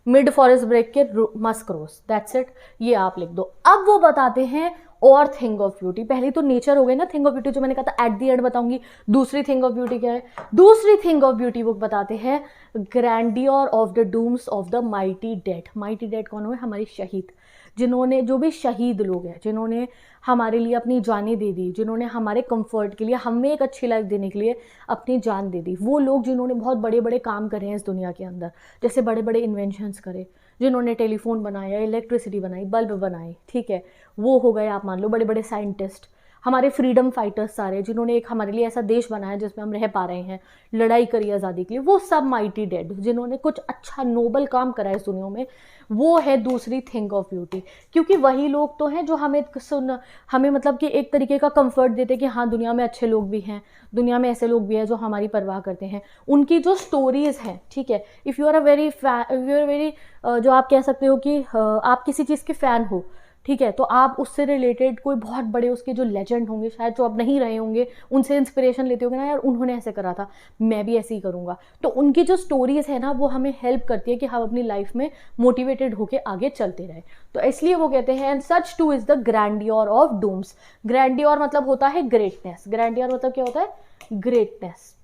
mid forest brake के मस्क रोज, दैट्स इट, ये आप लिख दो। अब वो बताते हैं और थिंग ऑफ ब्यूटी। पहली तो नेचर हो गई ना, थिंग ऑफ ब्यूटी जो मैंने कहा था एट द एंड बताऊंगी। दूसरी थिंग ऑफ ब्यूटी क्या है, दूसरी थिंग ऑफ ब्यूटी वो बताते हैं grandeur of the dooms of the mighty dead. Mighty dead कौन हुए, हमारे शहीद, जिन्होंने, जो भी शहीद लोग हैं, जिन्होंने हमारे लिए अपनी जानें दे दी, जिन्होंने हमारे कंफर्ट के लिए, हमें एक अच्छी लाइफ देने के लिए अपनी जान दे दी। वो लोग जिन्होंने बहुत बड़े बड़े काम करे हैं इस दुनिया के अंदर, जैसे बड़े बड़े इन्वेंशंस करे, जिन्होंने टेलीफोन बनाया, इलेक्ट्रिसिटी बनाई, बल्ब बनाए, ठीक है, वो हो गए आप मान लो बड़े बड़े साइंटिस्ट, हमारे फ्रीडम फाइटर्स सारे, जिन्होंने एक हमारे लिए ऐसा देश बनाया जिसमें हम रह पा रहे हैं, लड़ाई करी आज़ादी के लिए, वो सब माइटी डेड, जिन्होंने कुछ अच्छा नोबल काम करा है इस दुनिया में, वो है दूसरी थिंग ऑफ ब्यूटी। क्योंकि वही लोग तो हैं जो हमें मतलब कि एक तरीके का कंफर्ट देते कि हाँ दुनिया में अच्छे लोग भी हैं, दुनिया में ऐसे लोग भी हैं जो हमारी परवाह करते हैं। उनकी जो स्टोरीज़ हैं, ठीक है, इफ़ यू आर वेरी जो आप कह सकते हो कि आप किसी चीज़ के फ़ैन हो, ठीक है, तो आप उससे रिलेटेड कोई बहुत बड़े उसके जो लेजेंड होंगे, शायद जो अब नहीं रहे होंगे, उनसे इंस्पिरेशन लेते होंगे ना, यार उन्होंने ऐसे करा था, मैं भी ऐसे ही करूँगा। तो उनकी जो स्टोरीज़ है ना, वो हमें हेल्प करती है कि हम अपनी लाइफ में मोटिवेटेड होकर आगे चलते रहें। तो इसलिए वो कहते हैं and such too is the grandeur of dooms. Grandeur मतलब होता है ग्रेटनेस, ग्रैंडियर मतलब क्या होता है, ग्रेटनेस।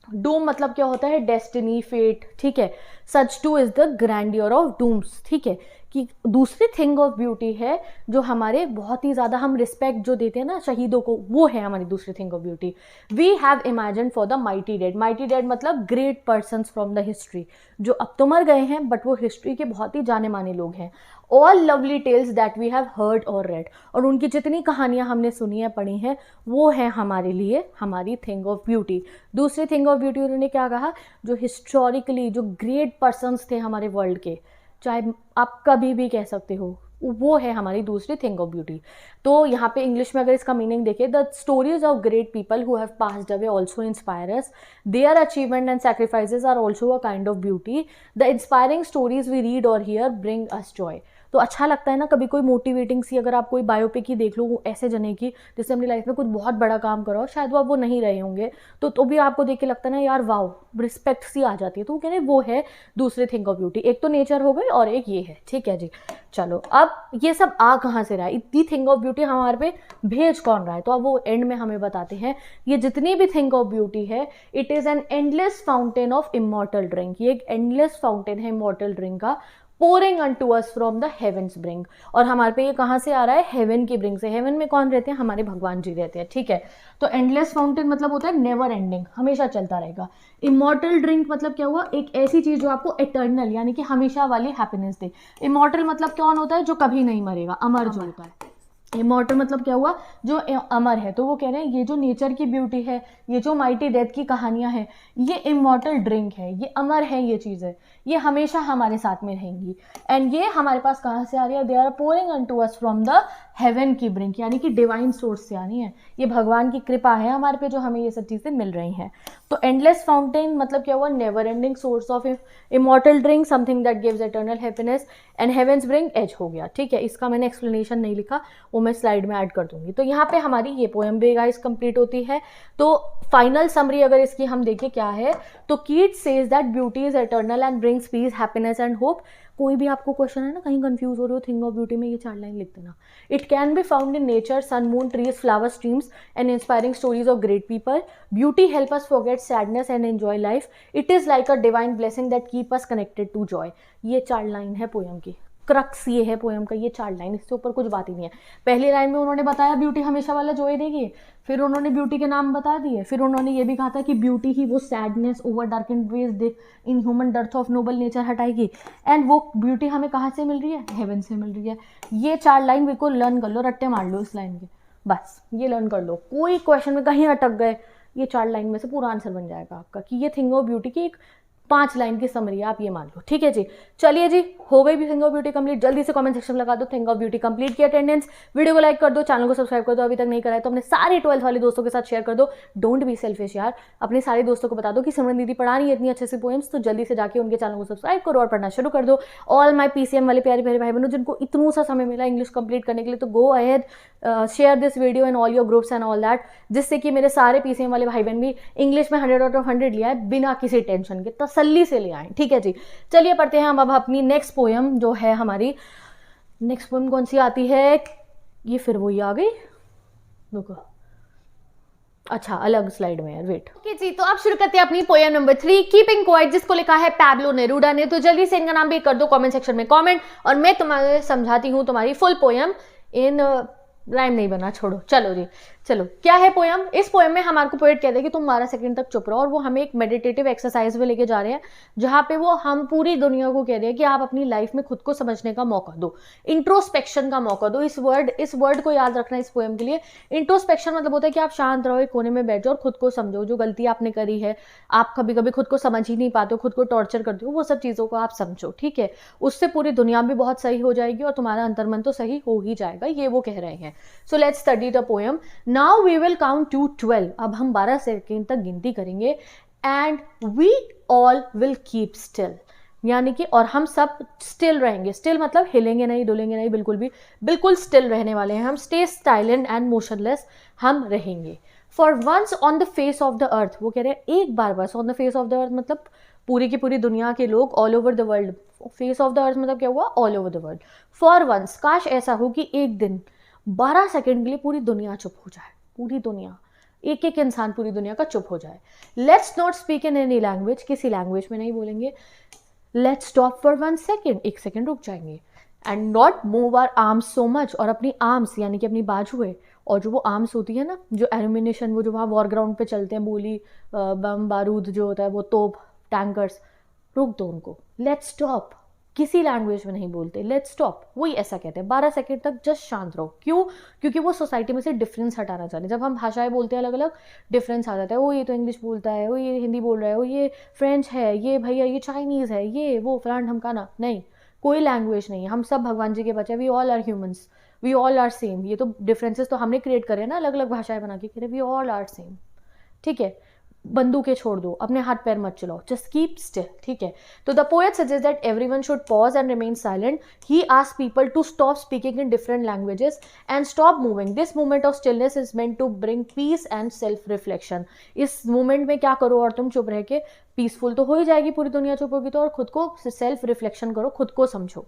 डूम मतलब क्या होता है, डेस्टिनी, फेट, ठीक है। Such too is the grandeur of dooms, ठीक है। कि दूसरी थिंग ऑफ ब्यूटी है जो हमारे बहुत ही ज़्यादा हम रिस्पेक्ट जो देते हैं ना शहीदों को, वो है हमारी दूसरी thing of beauty. We have imagine for the mighty dead. Mighty dead मतलब great persons from the history, जो अब तो मर गए हैं बट वो हिस्ट्री के बहुत ही जाने माने लोग हैं। All lovely tales that we have heard और रेड, और उनकी जितनी कहानियाँ हमने सुनी है पढ़ी हैं वो है हमारे लिए हमारी थिंग ऑफ ब्यूटी। दूसरी थिंग ऑफ ब्यूटी उन्होंने क्या कहा, जो हिस्टोरिकली जो ग्रेट पर्सन्स थे हमारे वर्ल्ड के, चाहे आप कभी भी कह सकते हो, वो है हमारी दूसरी थिंग ऑफ ब्यूटी। तो यहाँ पे इंग्लिश में अगर इसका मीनिंग देखें, the stories of great people who have passed away also inspire us, their achievement and sacrifices are also a kind of beauty, the inspiring stories we read और hear bring us joy. तो अच्छा लगता है ना कभी कोई motivating सी, अगर आप कोई बायोपिक ही देख लो ऐसे जने की जिससे अपनी लाइफ में कुछ बहुत बड़ा काम करो, शायद वो अब वो नहीं रहे होंगे, तो भी आपको देख के लगता है ना यार वाओ, रिस्पेक्ट सी आ जाती है। तो वो कह रहे वो है दूसरी थिंग ऑफ ब्यूटी। एक तो नेचर हो गई और एक ये है, ठीक है जी। चलो अब ये सब आ कहाँ से रहा है, इतनी थिंग ऑफ ब्यूटी हमारे पे भेज कौन रहा है, तो अब वो एंड में हमें बताते हैं। ये जितनी भी थिंग ऑफ ब्यूटी है, it is an endless fountain of immortal drink. ये एक एंडलेस फाउंटेन है इमॉर्टल ड्रिंक का, pouring unto us from the heavens brink। और हमारे पे ये कहाँ से आ रहा है, हेवन की ब्रिंक से। हेवन में कौन रहते हैं, हमारे भगवान जी रहते हैं, ठीक है। तो एंडलेस फाउंटेन मतलब होता है नेवर एंडिंग, हमेशा चलता रहेगा। इमॉर्टल ड्रिंक मतलब क्या हुआ, एक ऐसी चीज जो आपको एटर्नल यानी कि हमेशा वाली हैप्पीनेस दे। इमॉर्टल मतलब कौन होता है, जो कभी नहीं मरेगा, अमर जो होता है। इमॉर्टल मतलब क्या हुआ, जो अमर है। तो वो कह रहे हैं ये जो नेचर की ब्यूटी है, ये जो माइटी डेथ की कहानियां हैं, ये इमॉर्टल ड्रिंक है, ये अमर है, ये चीज़ें ये हमेशा हमारे साथ में रहेंगी। एंड ये हमारे पास कहाँ से आ रही है, they are pouring unto us from the heaven की ब्रिंक, यानी कि डिवाइन सोर्स से आ रही है। ये भगवान की कृपा है हमारे पे जो हमें ये सब चीज़ें मिल रही हैं। तो एंडलेस फाउंटेन मतलब क्या हुआ, never ending source of immortal drink, something that gives eternal happiness, and heaven's brink edge हो गया, ठीक है। इसका मैंने एक्सप्लेनेशन नहीं लिखा, वो मैं स्लाइड में ऐड कर दूंगी। तो यहाँ पे हमारी ये पोएम भी गाइस कंप्लीट होती है। तो फाइनल समरी अगर इसकी हम देखें क्या है, तो Keats says that beauty is eternal and brings peace, happiness and hope. कोई भी आपको क्वेश्चन है ना, कहीं कंफ्यूज हो रहे हो थिंग ऑफ ब्यूटी में, ये 4 लाइन लिख देना। It can be found in nature, sun, moon, trees, flower, streams and inspiring stories of great people. Beauty help us forget sadness and enjoy life. It is like a divine blessing that keep us connected to joy. ये 4 line है poem की, crux ये है poem का, ये 4 line, इससे ऊपर कुछ बात ही नहीं है। पहली लाइन में उन्होंने बताया ब्यूटी हमेशा वाला जॉय देगी, फिर उन्होंने ब्यूटी के नाम बता दिए, फिर उन्होंने ये भी कहा था कि ब्यूटी ही वो sadness, over darkened ways in human dearth of noble nature हटाएगी। एंड वो ब्यूटी हमें कहाँ से मिल रही है, हेवन से मिल रही है। ये 4 लाइन बिल्कुल लर्न कर लो, रट्टे मार लो इस लाइन के, बस ये लर्न कर लो। कोई क्वेश्चन में कहीं अटक गए, ये 4 लाइन में से पूरा आंसर बन जाएगा आपका कि ये थिंग ऑफ ब्यूटी की एक 5 लाइन की समरी है, आप ये मान लो, ठीक है जी। चलिए जी, हो गई भी थिंग ऑफ ब्यूटी कंप्लीट। जल्दी से कमेंट सेक्शन में लगा दो थिंग ऑफ ब्यूटी कंप्लीट की अटेंडेंस। वीडियो को लाइक कर दो, चैनल को सब्सक्राइब कर दो, अभी तक नहीं करा है तो अपने सारे 12th वाले दोस्तों के साथ शेयर कर दो। डोंट बी सेल्फिश यार, अपने सारे दोस्तों को बता दो कि सिमरन दीदी पढ़ा रही है इतनी अच्छे से पोएम्स, तो जल्दी से जाके उनके चैनल को सब्सक्राइब करो और पढ़ना शुरू कर दो। ऑल माई PCM वाले प्यारे प्यारे भाई बहनों जिनको इतना सा समय मिला इंग्लिश कंप्लीट करने के लिए, तो go ahead, share this video in all your groups and all that, जिससे कि मेरे सारे PCM वाले भाई बहन भी इंग्लिश में 100 आउट ऑफ 100 लिया है बिना किसी टेंशन के, तसल्ली से ले आए, ठीक है जी। चलिए पढ़ते हैं हम अब अपनी नेक्स्ट पोएम, जो है हमारी नेक्स्ट पोएम कौन सी आती है, ये फिर वही आ गई, रुको, अच्छा अलग स्लाइड में है, वेट। ओके जी, तो अब शुरू करते हैं अपनी पोएम नंबर 3, कीपिंग क्वाइट, जिसको लिखा है पैब्लो नेरूडा ने। तो जल्दी से इनका नाम भी कर दो कमेंट सेक्शन में कमेंट, और मैं तुम्हारे समझाती हूँ तुम्हारी फुल पोएम। इन राइम नहीं बना, छोड़ो, चलो जी। चलो क्या है पोएम, इस पोएम में हमारे को पोएट कहते हैं कि तुम 12 सेकंड तक चुप रहो, और वो हमें एक मेडिटेटिव एक्सरसाइज में लेके जा रहे हैं, जहाँ पे वो हम पूरी दुनिया को कह रहे हैं कि आप अपनी लाइफ में खुद को समझने का मौका दो, इंट्रोस्पेक्शन का मौका दो। इस वर्ड को याद रखना इस पोएम के लिए। इंट्रोस्पेक्शन मतलब होता है कि आप शांत रहो, एक कोने में बैठ जाओ और खुद को समझो, जो गलती आपने करी है, आप कभी कभी खुद को समझ ही नहीं पाते हो, खुद को टॉर्चर करते हो, वो सब चीज़ों को आप समझो, ठीक है। उससे पूरी दुनिया भी बहुत सही हो जाएगी और तुम्हारा अंतर्मन तो सही हो ही जाएगा, ये वो कह रहे हैं। So let's study the poem. Now we will count to 12, अब हम 12 सेकेंड तक गिनती करेंगे, and we all will keep still, यानी कि और हम सब स्टिल रहेंगे। स्टिल मतलब हिलेंगे नहीं, डुलेंगे नहीं, बिल्कुल स्टिल रहने वाले हैं हम। स्टे साइलेंट एंड मोशनलेस हम रहेंगे। For once on the face of the earth, वो कह रहे हैं एक बार बस, on the face of the earth मतलब पूरी की पूरी दुनिया के लोग, all over the world. Face of the earth मतलब क्या हुआ, all over the world. For once, काश ऐसा हो कि एक दिन 12 सेकेंड के लिए पूरी दुनिया चुप हो जाए, पूरी दुनिया, एक एक इंसान पूरी दुनिया का चुप हो जाए। Let's not speak in any language, किसी लैंग्वेज में नहीं बोलेंगे। Let's stop for 1 second, 1 second रुक जाएंगे। And not move our arms so much, और अपनी आर्म्स यानी कि अपनी बाजुएं, और जो वो आर्म्स होती है ना, जो एल्यूमिनेशन, वो जो वहाँ वॉर ग्राउंड पे चलते हैं, गोली बम बारूद जो होता है, वो तोप टैंकर्स, रुक दो उनको, लेट्स स्टॉप। किसी लैंग्वेज में नहीं बोलते, लेट्स स्टॉप, वही ऐसा कहते हैं। 12 सेकंड तक जस्ट शांत रहो। क्यों? क्योंकि वो सोसाइटी में से डिफरेंस हटाना चाहते हैं। जब हम भाषाएं बोलते हैं अलग अलग, डिफरेंस आ जाता है। वो ये तो इंग्लिश बोलता है, वो ये हिंदी बोल रहा है, वो ये फ्रेंच है, ये भैया ये चाइनीज़ है, ये वो फलान ढमकाना। नहीं, कोई लैंग्वेज नहीं है, हम सब भगवान जी के बच्चे, we all are humans, we all are same. ये तो डिफरेंसेस तो हमने क्रिएट करे ना, अलग अलग भाषाएं बना के, कह रहे वी ऑल आर सेम। ठीक है, बंदूकें छोड़ दो, अपने हाथ पैर मत चलाओ, जस्ट कीप स्टिल। ठीक है, तो the poet suggest that everyone should pause and remain silent. He asks people to stop speaking in different languages and stop moving. This moment of stillness is meant to bring peace and self reflection. इस moment में क्या करो, और तुम चुप रह के, peaceful तो हो ही जाएगी पूरी दुनिया चुप होगी तो, और खुद को सेल्फ रिफ्लेक्शन करो, खुद को समझो।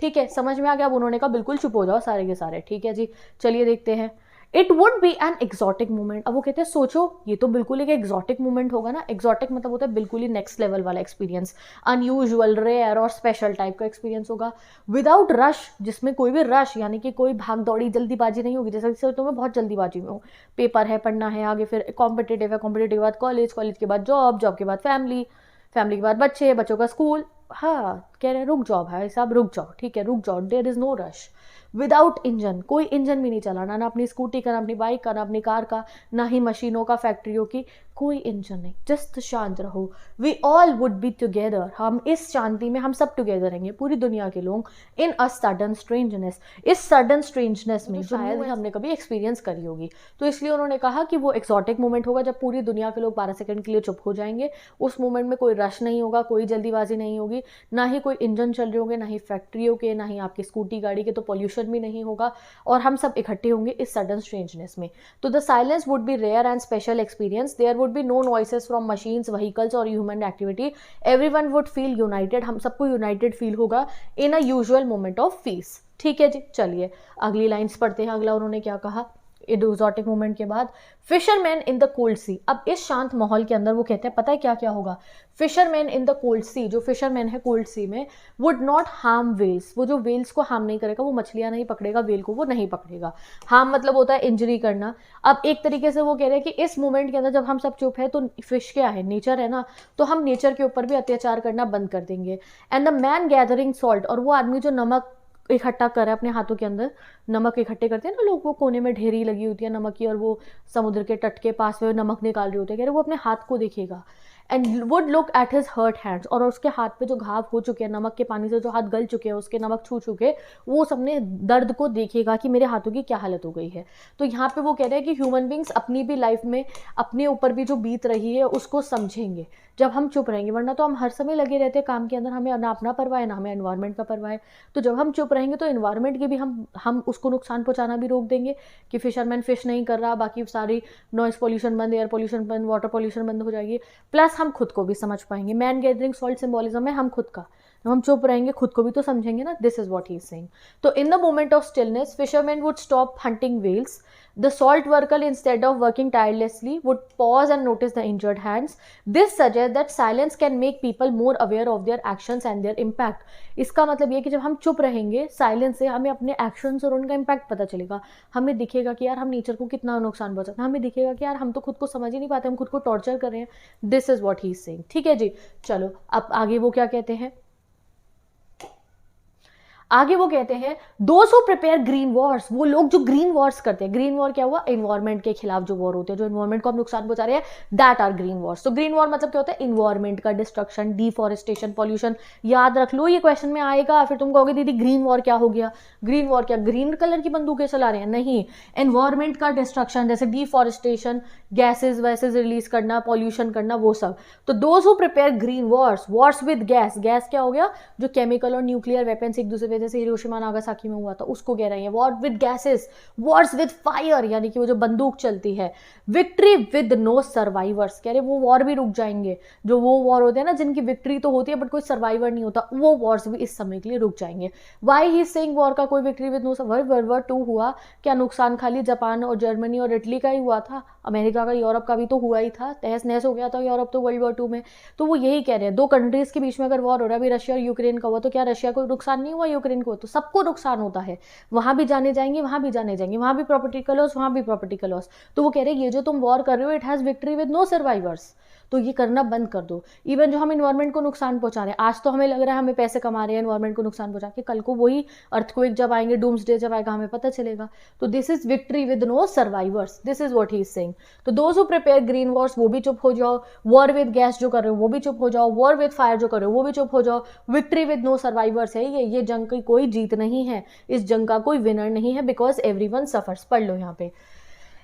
ठीक है, समझ में आ गया? अब उन्होंने कहा बिल्कुल चुप हो जाओ सारे के सारे। ठीक है जी, चलिए देखते हैं। It would be an exotic moment. अब वो कहते हैं सोचो, ये तो बिल्कुल एक एक्सॉटिक मोमेंट होगा ना। एक्सॉटिक मतलब होता है बिल्कुल ही नेक्स्ट लेवल वाला एक्सपीरियंस, अनयूजुअल, रेयर और स्पेशल टाइप का एक्सपीरियंस होगा। विदाउट रश, जिसमें कोई भी रश यानी कि कोई भाग दौड़ी जल्दीबाजी नहीं होगी। जैसे तुम्हें बहुत जल्दीबाजी में हो, पेपर है, पढ़ना है, आगे फिर कॉम्पिटेटिव है, कॉम्पिटेटिव के बाद कॉलेज, कॉलेज के बाद जॉब, जॉब के बाद फैमिली, फैमिली के बाद बच्चे, बच्चों का स्कूल। हाँ, कह रहे हैं रुक जाओ भाई साहब, रुक जाओ। ठीक है, रुक जाओ, there is no rush. Without engine, कोई इंजन भी नहीं चलाना, ना अपनी स्कूटी का, ना अपनी बाइक का, ना अपनी कार का, ना ही मशीनों का, फैक्ट्रियों की, कोई इंजन नहीं, जस्ट शांत रहो। We all would be together, हम इस शांति में हम सब टुगेदर रहेंगे, पूरी दुनिया के लोग, इन अ सडन स्ट्रेंजनेस, इस सडन स्ट्रेंजनेस में जो शायद हमने कभी एक्सपीरियंस करी होगी। तो इसलिए उन्होंने कहा कि वो एक्सॉटिक मोमेंट होगा जब पूरी दुनिया के लोग 12 सेकंड के लिए चुप हो जाएंगे। उस मोमेंट में कोई रश नहीं होगा, कोई जल्दीबाजी नहीं होगी, ना ही कोई इंजन चल रहे होंगे, ना ही फैक्ट्रियों के, ना ही आपकी स्कूटी गाड़ी के, तो पॉल्यूशन भी नहीं होगा, और हम सब इकट्ठे होंगे इस सडन स्ट्रेंजनेस में। तो the silence would be rare and special experience. There would be no noises from machines, vehicles और human activity. Everyone would feel united, हम सबको यूनाइटेड फील होगा in a usual moment of peace. ठीक है जी, चलिए अगली लाइन्स पढ़ते हैं। अगला उन्होंने क्या कहा एक्सॉटिक मोमेंट के बाद, फिशरमैन इन द कोल्ड सी। अब इस शांत माहौल के अंदर वो कहते हैं पता है क्या क्या होगा, फिशरमैन इन द कोल्ड सी, जो फिशरमैन है कोल्ड सी में, वुड नॉट हार्म वेल्स, वो जो वेल्स को हार्म नहीं करेगा, वो मछलियां नहीं पकड़ेगा, वेल को वो नहीं पकड़ेगा। हार्म मतलब होता है इंजरी करना। अब एक तरीके से वो कह रहे हैं कि इस मोमेंट के अंदर जब हम सब चुप है, तो फिश क्या है, नेचर है ना, तो हम नेचर के ऊपर भी अत्याचार करना बंद कर देंगे। And the man gathering salt, और वो आदमी जो नमक इकट्ठा कर रहा है अपने हाथों के अंदर, नमक इकट्ठे करते हैं ना लोग, वो कोने में ढेरी लगी होती है नमक की, और वो समुद्र के तट के पास में नमक निकाल रहे होते हैं, कह रहे वो अपने हाथ को देखेगा। And would look at his hurt hands, और उसके हाथ पे जो घाव हो चुके हैं नमक के पानी से, जो हाथ गल चुके हैं उसके, नमक छू चुके, वो सबने दर्द को देखेगा कि मेरे हाथों की क्या हालत हो गई है। तो यहाँ पे वो कह रहे हैं कि ह्यूमन बींग्स अपनी भी लाइफ में अपने ऊपर भी जो बीत रही है उसको समझेंगे जब हम चुप रहेंगे, वरना तो हम हर समय लगे रहते हैं काम के अंदर, हमें ना अपना परवाह है, ना हमें एनवायरनमेंट का परवाह है। तो जब हम चुप रहेंगे तो एनवायरनमेंट के भी हम उसको नुकसान पहुंचाना भी रोक देंगे, कि फिशरमैन फिश नहीं कर रहा, बाकी सारी नॉइस पॉल्यूशन बंद, एयर पॉल्यूशन बंद, वाटर पॉल्यूशन बंद हो जाएगी, प्लस हम खुद को भी समझ पाएंगे। मैन गैदरिंग सॉल्ट सिंबोलिज्म है हम खुद का, जब हम चुप रहेंगे खुद को भी तो समझेंगे ना। This is what he is saying. तो in the moment of stillness fisherman would stop hunting whales, the salt worker instead of working tirelessly would pause and notice the injured hands. This suggests that silence can make people more aware of their actions and their impact. इसका मतलब ये कि जब हम चुप रहेंगे silence से, हमें अपने एक्शंस और उनका इम्पैक्ट पता चलेगा। हमें दिखेगा कि यार हम नेचर को कितना नुकसान पहुंचाते हैं, हमें दिखेगा कि यार हम तो खुद को समझ ही नहीं पाते, हम खुद को टॉर्चर कर रहे हैं। This is what he is saying. ठीक है जी, चलो अब आगे वो क्या कहते हैं, आगे वो कहते हैं those who prepare green wars, वो लोग जो ग्रीन वॉर्स करते हैं। ग्रीन वॉर क्या हुआ, एनवायरमेंट के खिलाफ जो वॉर होते हैं, जो एनवायरमेंट को हम नुकसान पहुंचा रहे हैं, दैट आर ग्रीन वॉर्स। तो ग्रीन वॉर मतलब क्या होता है, एनवायरमेंट का डिस्ट्रक्शन, डिफॉरेस्टेशन, पॉल्यूशन। याद रख लो, ये क्वेश्चन में आएगा, फिर तुम कहोगे दीदी ग्रीन वॉर क्या हो गया। ग्रीन वॉर क्या ग्रीन कलर की बंदूकें चला रहे हैं, नहीं, एनवायरमेंट का डिस्ट्रक्शन, जैसे डिफॉरेस्टेशन, गैसेज वैसेज रिलीज करना, पॉल्यूशन करना, वो सब। तो those who prepare green Wars, Wars with gas, gas क्या हो गया, जो केमिकल और न्यूक्लियर वेपन्स एक दूसरे पे, जैसे हिरोशिमा नागासाकी में हुआ था, उसको कह रहे हैं। War with gases, Wars with fire, यानी कि वो जो बंदूक चलती है। विक्ट्री विद नो सर्वाइवर्स, कह रहे वो वॉर भी रुक जाएंगे, जो वो वॉर होते हैं ना जिनकी विक्ट्री तो होती है बट कोई सर्वाइवर नहीं होता, वो वॉर्स भी इस समय के लिए रुक जाएंगे। वाई ही सेइंग वॉर का कोई victory with no survivor, world war 2 हुआ, क्या नुकसान खाली जापान और जर्मनी और इटली का ही हुआ था, अमेरिका का, यूरोप का भी तो हुआ ही था, तहस नहस हो गया था यूरोप तो वर्ल्ड वॉर 2 में। तो वो यही कह रहे हैं, दो कंट्रीज के बीच में अगर वॉर हो रहा है, अभी रशिया और यूक्रेन का हुआ, तो क्या रशिया को नुकसान नहीं हुआ यूक्रेन अगर इनको, तो सबको नुकसान होता है, वहां भी जाने जाएंगे, वहां भी जाने जाएंगे, वहां भी प्रॉपर्टी का लॉस, वहां भी प्रॉपर्टी का लॉस। तो वो कह रहे हैं ये जो तुम वॉर कर रहे हो, it has victory with no survivors, तो ये करना बंद कर दो। इवन जो हम इन्वायरमेंट को नुकसान पहुंचा रहे हैं, आज तो हमें लग रहा है हमें पैसे कमा रहे हैं इन्वायरमेंट को नुकसान पहुंचा के, कल को वही अर्थक्वेक जब आएंगे, डूम्सडे जब आएगा, हमें पता चलेगा। तो this is victory with no survivors, this is what he is saying. तो those who prepare green wars, वो भी चुप हो जाओ, वॉर विद गैस जो कर रहे हो वो भी चुप हो जाओ, वॉर विद फायर जो कर रहे हो वो भी चुप हो जाओ। विक्ट्री विद नो सर्वाइवर्स है ये जंग की कोई जीत नहीं है, इस जंग का कोई विनर नहीं है, बिकॉज एवरीवन सफर्स। पढ़ लो यहाँ पे,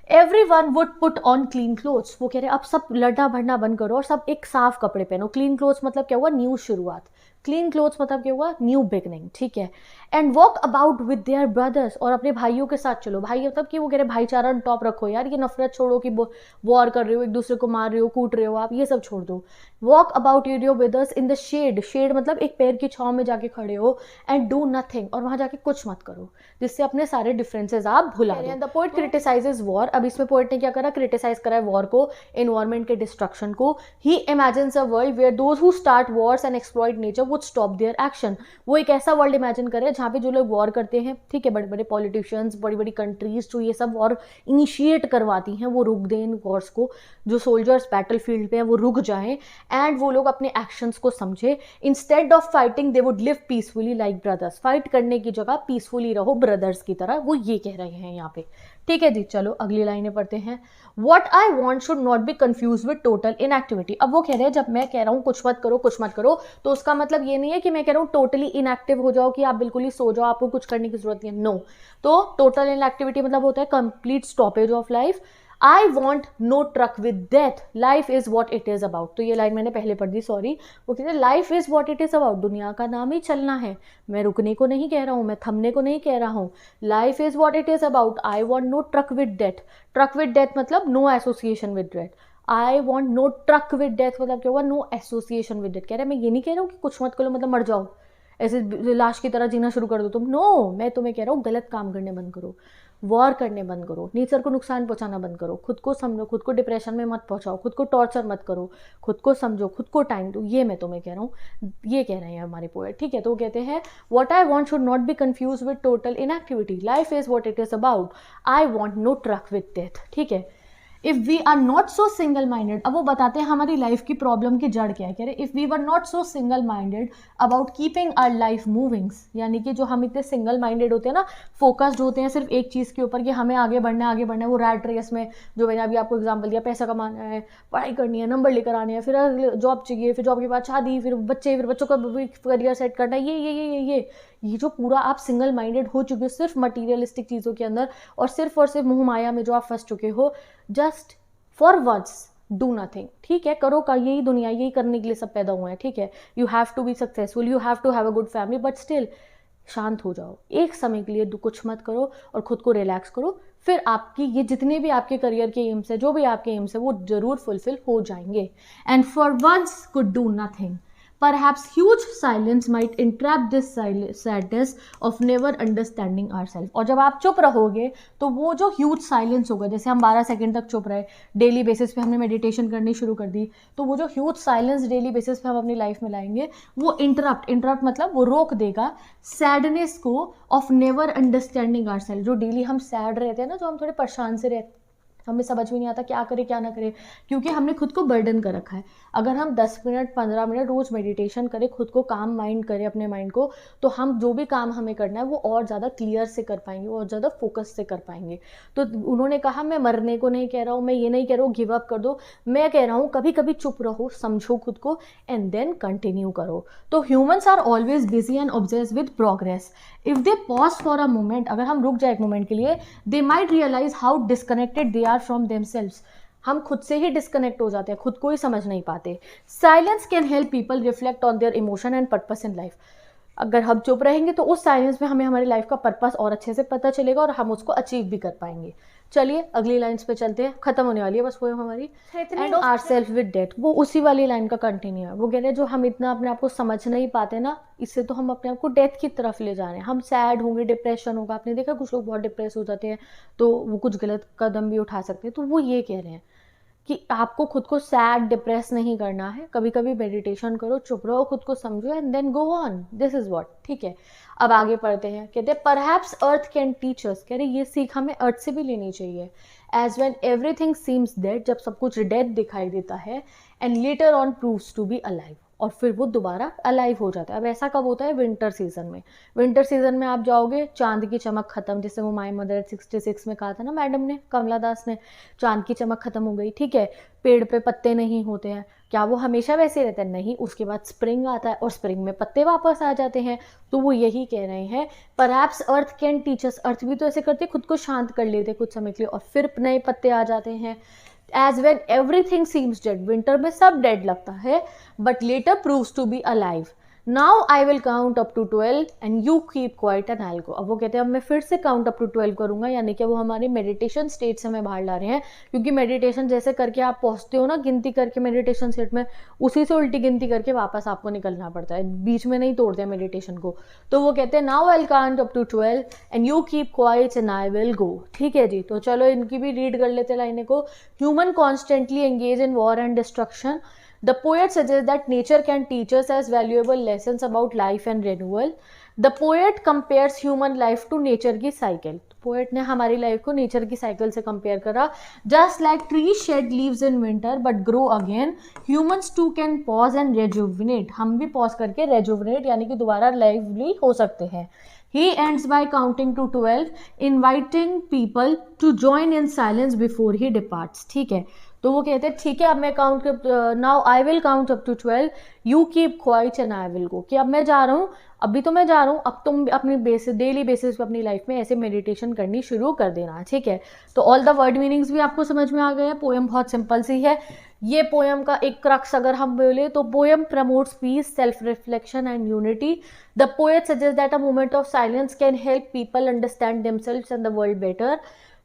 everyone would put on clean clothes, वो कह रहे हैं अब सब लड़ना भड़ना बंद करो और सब एक साफ कपड़े पहनो। क्लीन क्लोथ्स मतलब क्या हुआ, न्यू शुरुआत। क्लीन क्लोथ्स मतलब क्या हुआ, न्यू बिगनिंग, ठीक है। And walk about with their brothers, और अपने भाइयों के साथ चलो। भाई मतलब कि वो कह रहे भाईचारा टॉप रखो यार, ये नफरत छोड़ो कि वॉर कर रहे हो, एक दूसरे को मार रहे हो, कूट रहे हो, आप ये सब छोड़ दो। Walk about your brothers in the shade, shade मतलब एक पेड़ की छांव में जाके खड़े हो, एंड डू नथिंग, और वहां जाके कुछ मत करो, जिससे अपने सारे डिफरेंसेस आप भुला दो। द पोएट क्रिटिसाइजेस वॉर, अब इसमें पोएट ने क्या करा, क्रिटिसाइज करा है वॉर को, एनवायरमेंट के डिस्ट्रक्शन को। He imagines a world where those who start wars and exploit nature would stop their action. वो एक ऐसा वर्ल्ड इमेजिन करे जहाँ पे जो लोग वॉर करते हैं, ठीक है, बड़े बड़े पॉलिटिशियंस, बड़ी बड़ी कंट्रीज जो ये सब वॉर इनिशिएट करवाती हैं, वो रुक दें इन वॉर्स को, जो सोल्जर्स बैटल फील्ड पे हैं वो रुक जाएं, एंड वो लोग अपने एक्शंस को समझे। Instead of fighting they would live peacefully like brothers, fight करने की जगह पीसफुली रहो ब्रदर्स की तरह, वो ये कह रहे हैं यहाँ पे, ठीक है जी। चलो अगली लाइनें पढ़ते हैं। What I want should not be confused with total inactivity। अब वो कह रहे हैं जब मैं कह रहा हूँ कुछ मत करो, कुछ मत करो, तो उसका मतलब ये नहीं है कि मैं कह रहा हूँ टोटली इनएक्टिव हो जाओ, कि आप बिल्कुल ही सो जाओ, आपको कुछ करने की जरूरत नहीं है, नो। तो टोटल इनएक्टिविटी मतलब होता है complete stoppage of life. I want no truck with death, life is what it is about. तो ये लाइन मैंने पहले पढ़ दी, सॉरी। वो कहते हैं life is what it is about, दुनिया का नाम ही चलना है, मैं रुकने को नहीं कह रहा हूँ, मैं थमने को नहीं कह रहा हूँ। Life is what it is about, I want no truck with death. Truck with death मतलब no association with death. I want no truck with death मतलब क्या हुआ, नो एसोसिएशन विद डेथ। कह रहे मैं ये नहीं कह रहा हूँ कि कुछ मत करो मतलब मर जाओ, ऐसे लाश की तरह जीना शुरू कर दो तुम, नो। मैं तुम्हें कह रहा हूँ गलत काम करने बंद करो, वॉर करने बंद करो, नेचर को नुकसान पहुंचाना बंद करो, खुद को समझो, खुद को डिप्रेशन में मत पहुंचाओ, खुद को टॉर्चर मत करो, खुद को समझो, खुद को टाइम दो, ये मैं तुम्हें कह रहा हूँ, ये कह रहे हैं हमारे पोएट, ठीक है। तो वो कहते हैं what I want should not be confuse with total inactivity, life is what it is about, I want no truck with death, ठीक है। If we are not so single minded, अब वो बताते हैं हमारी लाइफ की प्रॉब्लम की जड़ क्या है। कह रहे if we were not so single minded about keeping our life movings, यानी कि जो हम इतने सिंगल माइंडेड होते हैं ना, फोकस्ड होते हैं सिर्फ एक चीज़ के ऊपर कि हमें आगे बढ़ना है, आगे बढ़ना है, वो रैट रेस में, जो मैंने अभी आपको एग्जाम्पल दिया, पैसा कमाना है, पढ़ाई करनी है, नंबर लेकर आने हैं, फिर जॉब चाहिए, फिर जॉब के बाद शादी, फिर बच्चे, फिर बच्चों का करियर सेट करना है, ये जो पूरा आप सिंगल माइंडेड हो चुके हो सिर्फ मटीरियलिस्टिक चीज़ों के अंदर, और सिर्फ मोह माया में जो आप फंस चुके हो, just for words do nothing, ठीक है। करो का यही दुनिया, यही करने के लिए सब पैदा हुए हैं, ठीक है। You have to be successful, you have to have a good family, but still शांत हो जाओ एक समय के लिए, कुछ मत करो और खुद को रिलैक्स करो, फिर आपकी ये जितने भी आपके करियर के एम्स है, जो भी आपके एम्स है, वो जरूर फुलफिल हो जाएंगे। And for once could do nothing, perhaps huge silence might entrap this sadness of never understanding ourselves। और जब आप चुप रहोगे तो वो जो ह्यूज साइलेंस होगा, जैसे हम 12 सेकंड तक चुप रहे, डेली बेसिस पे हमने मेडिटेशन करनी शुरू कर दी, तो वो जो ह्यूज साइलेंस डेली बेसिस पे हम अपनी लाइफ में लाएंगे, वो इंटरप्ट मतलब वो रोक देगा सैडनेस को ऑफ नेवर अंडरस्टैंडिंग आवरसेल्फ। जो डेली हम सैड रहते हैं ना, जो हम थोड़े परेशान से रहते, हमें समझ में नहीं आता क्या करें क्या ना करें, क्योंकि हमने खुद को बर्डन कर रखा है। अगर हम 10 मिनट 15 मिनट रोज़ मेडिटेशन करें, खुद को काम माइंड करें अपने माइंड को, तो हम जो भी काम हमें करना है वो और ज़्यादा क्लियर से कर पाएंगे, और ज़्यादा फोकस से कर पाएंगे। तो उन्होंने कहा मैं मरने को नहीं कह रहा हूँ, मैं ये नहीं कह रहा हूँ गिव अप कर दो, मैं कह रहा हूँ कभी कभी चुप रहो, समझो खुद को, एंड देन कंटिन्यू करो। तो humans are always busy and obsessed with progress. If they pause for a moment, अगर हम रुक जाए एक मोमेंट के लिए, they might realise how disconnected they are from themselves. हम खुद से ही डिस्कनेक्ट हो जाते हैं, खुद को ही समझ नहीं पाते। Silence can help people reflect on their emotion and purpose in life. अगर हम चुप रहेंगे तो उस साइलेंस में हमें हमारी लाइफ का पर्पस और अच्छे से पता चलेगा, और हम उसको अचीव भी कर पाएंगे। चलिए अगली लाइन्स पे चलते हैं, खत्म होने वाली है बस पोएम हमारी। And ourselves with death, वो उसी वाली लाइन का कंटिन्यू है। वो कह रहे हैं जो हम इतना अपने आप को समझ नहीं पाते ना, इससे तो हम अपने आप को डेथ की तरफ ले जा रहे हैं। हम सैड होंगे, डिप्रेशन होगा, आपने देखा कुछ लोग बहुत डिप्रेस हो जाते हैं तो वो कुछ गलत कदम भी उठा सकते हैं, तो वो ये कह रहे हैं कि आपको खुद को सैड डिप्रेस नहीं करना है, कभी कभी मेडिटेशन करो, चुप रहो, खुद को समझो and then go on, this is what. ठीक है, अब आगे पढ़ते हैं। कहते हैं perhaps earth can teach us, कह रहे ये सीख हमें अर्थ से भी लेनी चाहिए। As when everything seems dead, जब सब कुछ डेड दिखाई देता है, and later on proves to be alive, और फिर वो दोबारा अलाइव हो जाता है। अब ऐसा कब होता है? विंटर सीजन में। विंटर सीजन में आप जाओगे, चांद की चमक खत्म, जैसे वो माई मदर 66 में कहा था ना मैडम ने, कमला दास ने, चांद की चमक खत्म हो गई। ठीक है, पेड़ पे पत्ते नहीं होते हैं, क्या वो हमेशा वैसे रहते हैं? नहीं, उसके बाद स्प्रिंग आता है और स्प्रिंग में पत्ते वापस आ जाते हैं। तो वो यही कह रहे हैं perhaps earth can teach us, earth भी तो ऐसे करते, खुद को शांत कर लेते कुछ समय के लिए और फिर नए पत्ते आ जाते हैं। As when everything seems dead, winter में सब डेड लगता है, but later proves to be alive. Now I will count up to 12 and you keep quiet and I will go. अब वो कहते हैं अब मैं फिर से काउंट अप टू 12 करूंगा, यानी कि वो हमारी मेडिटेशन स्टेट से हमें बाहर ला रहे हैं, क्योंकि मेडिटेशन जैसे करके आप पहुंचते हो ना गिनती करके मेडिटेशन स्टेट में, उसी से उल्टी गिनती करके वापस आपको निकलना पड़ता है, बीच में नहीं तोड़ते मेडिटेशन को। तो वो कहते हैं now I will count up to 12 and you keep quiet and I will go. ठीक है जी, तो चलो इनकी भी रीड कर लेते लाइनें को। Human constantly engage in war and destruction. The poet suggests that nature can teach us as valuable lessons about life and renewal. The poet compares human life to nature की cycle. पोएट ने हमारी life को nature की cycle से compare करा। Just like tree shed leaves in winter but grow again, humans too can pause and rejuvenate, हम भी pause करके रेजुविनेट यानी कि दोबारा लाइवली हो सकते हैं। He ends by counting to 12, inviting people to join in silence before he departs. ठीक है, तो वो कहते हैं ठीक है अब मैं count now I will count up to 12, you keep quiet and I will go, कि अब मैं जा रहा हूँ, अभी तो मैं जा रहा हूँ, अब तुम अपनी डेली बेसिस पे अपनी लाइफ में ऐसे मेडिटेशन करनी शुरू कर देना। ठीक है, तो ऑल द वर्ड मीनिंग्स भी आपको समझ में आ गए हैं। पोएम बहुत सिंपल सी है। ये पोएम का एक क्रक्स अगर हम बोले तो poem promotes peace, self reflection and unity. The poet suggest that a moment of silence can help people understand themselves and the world better.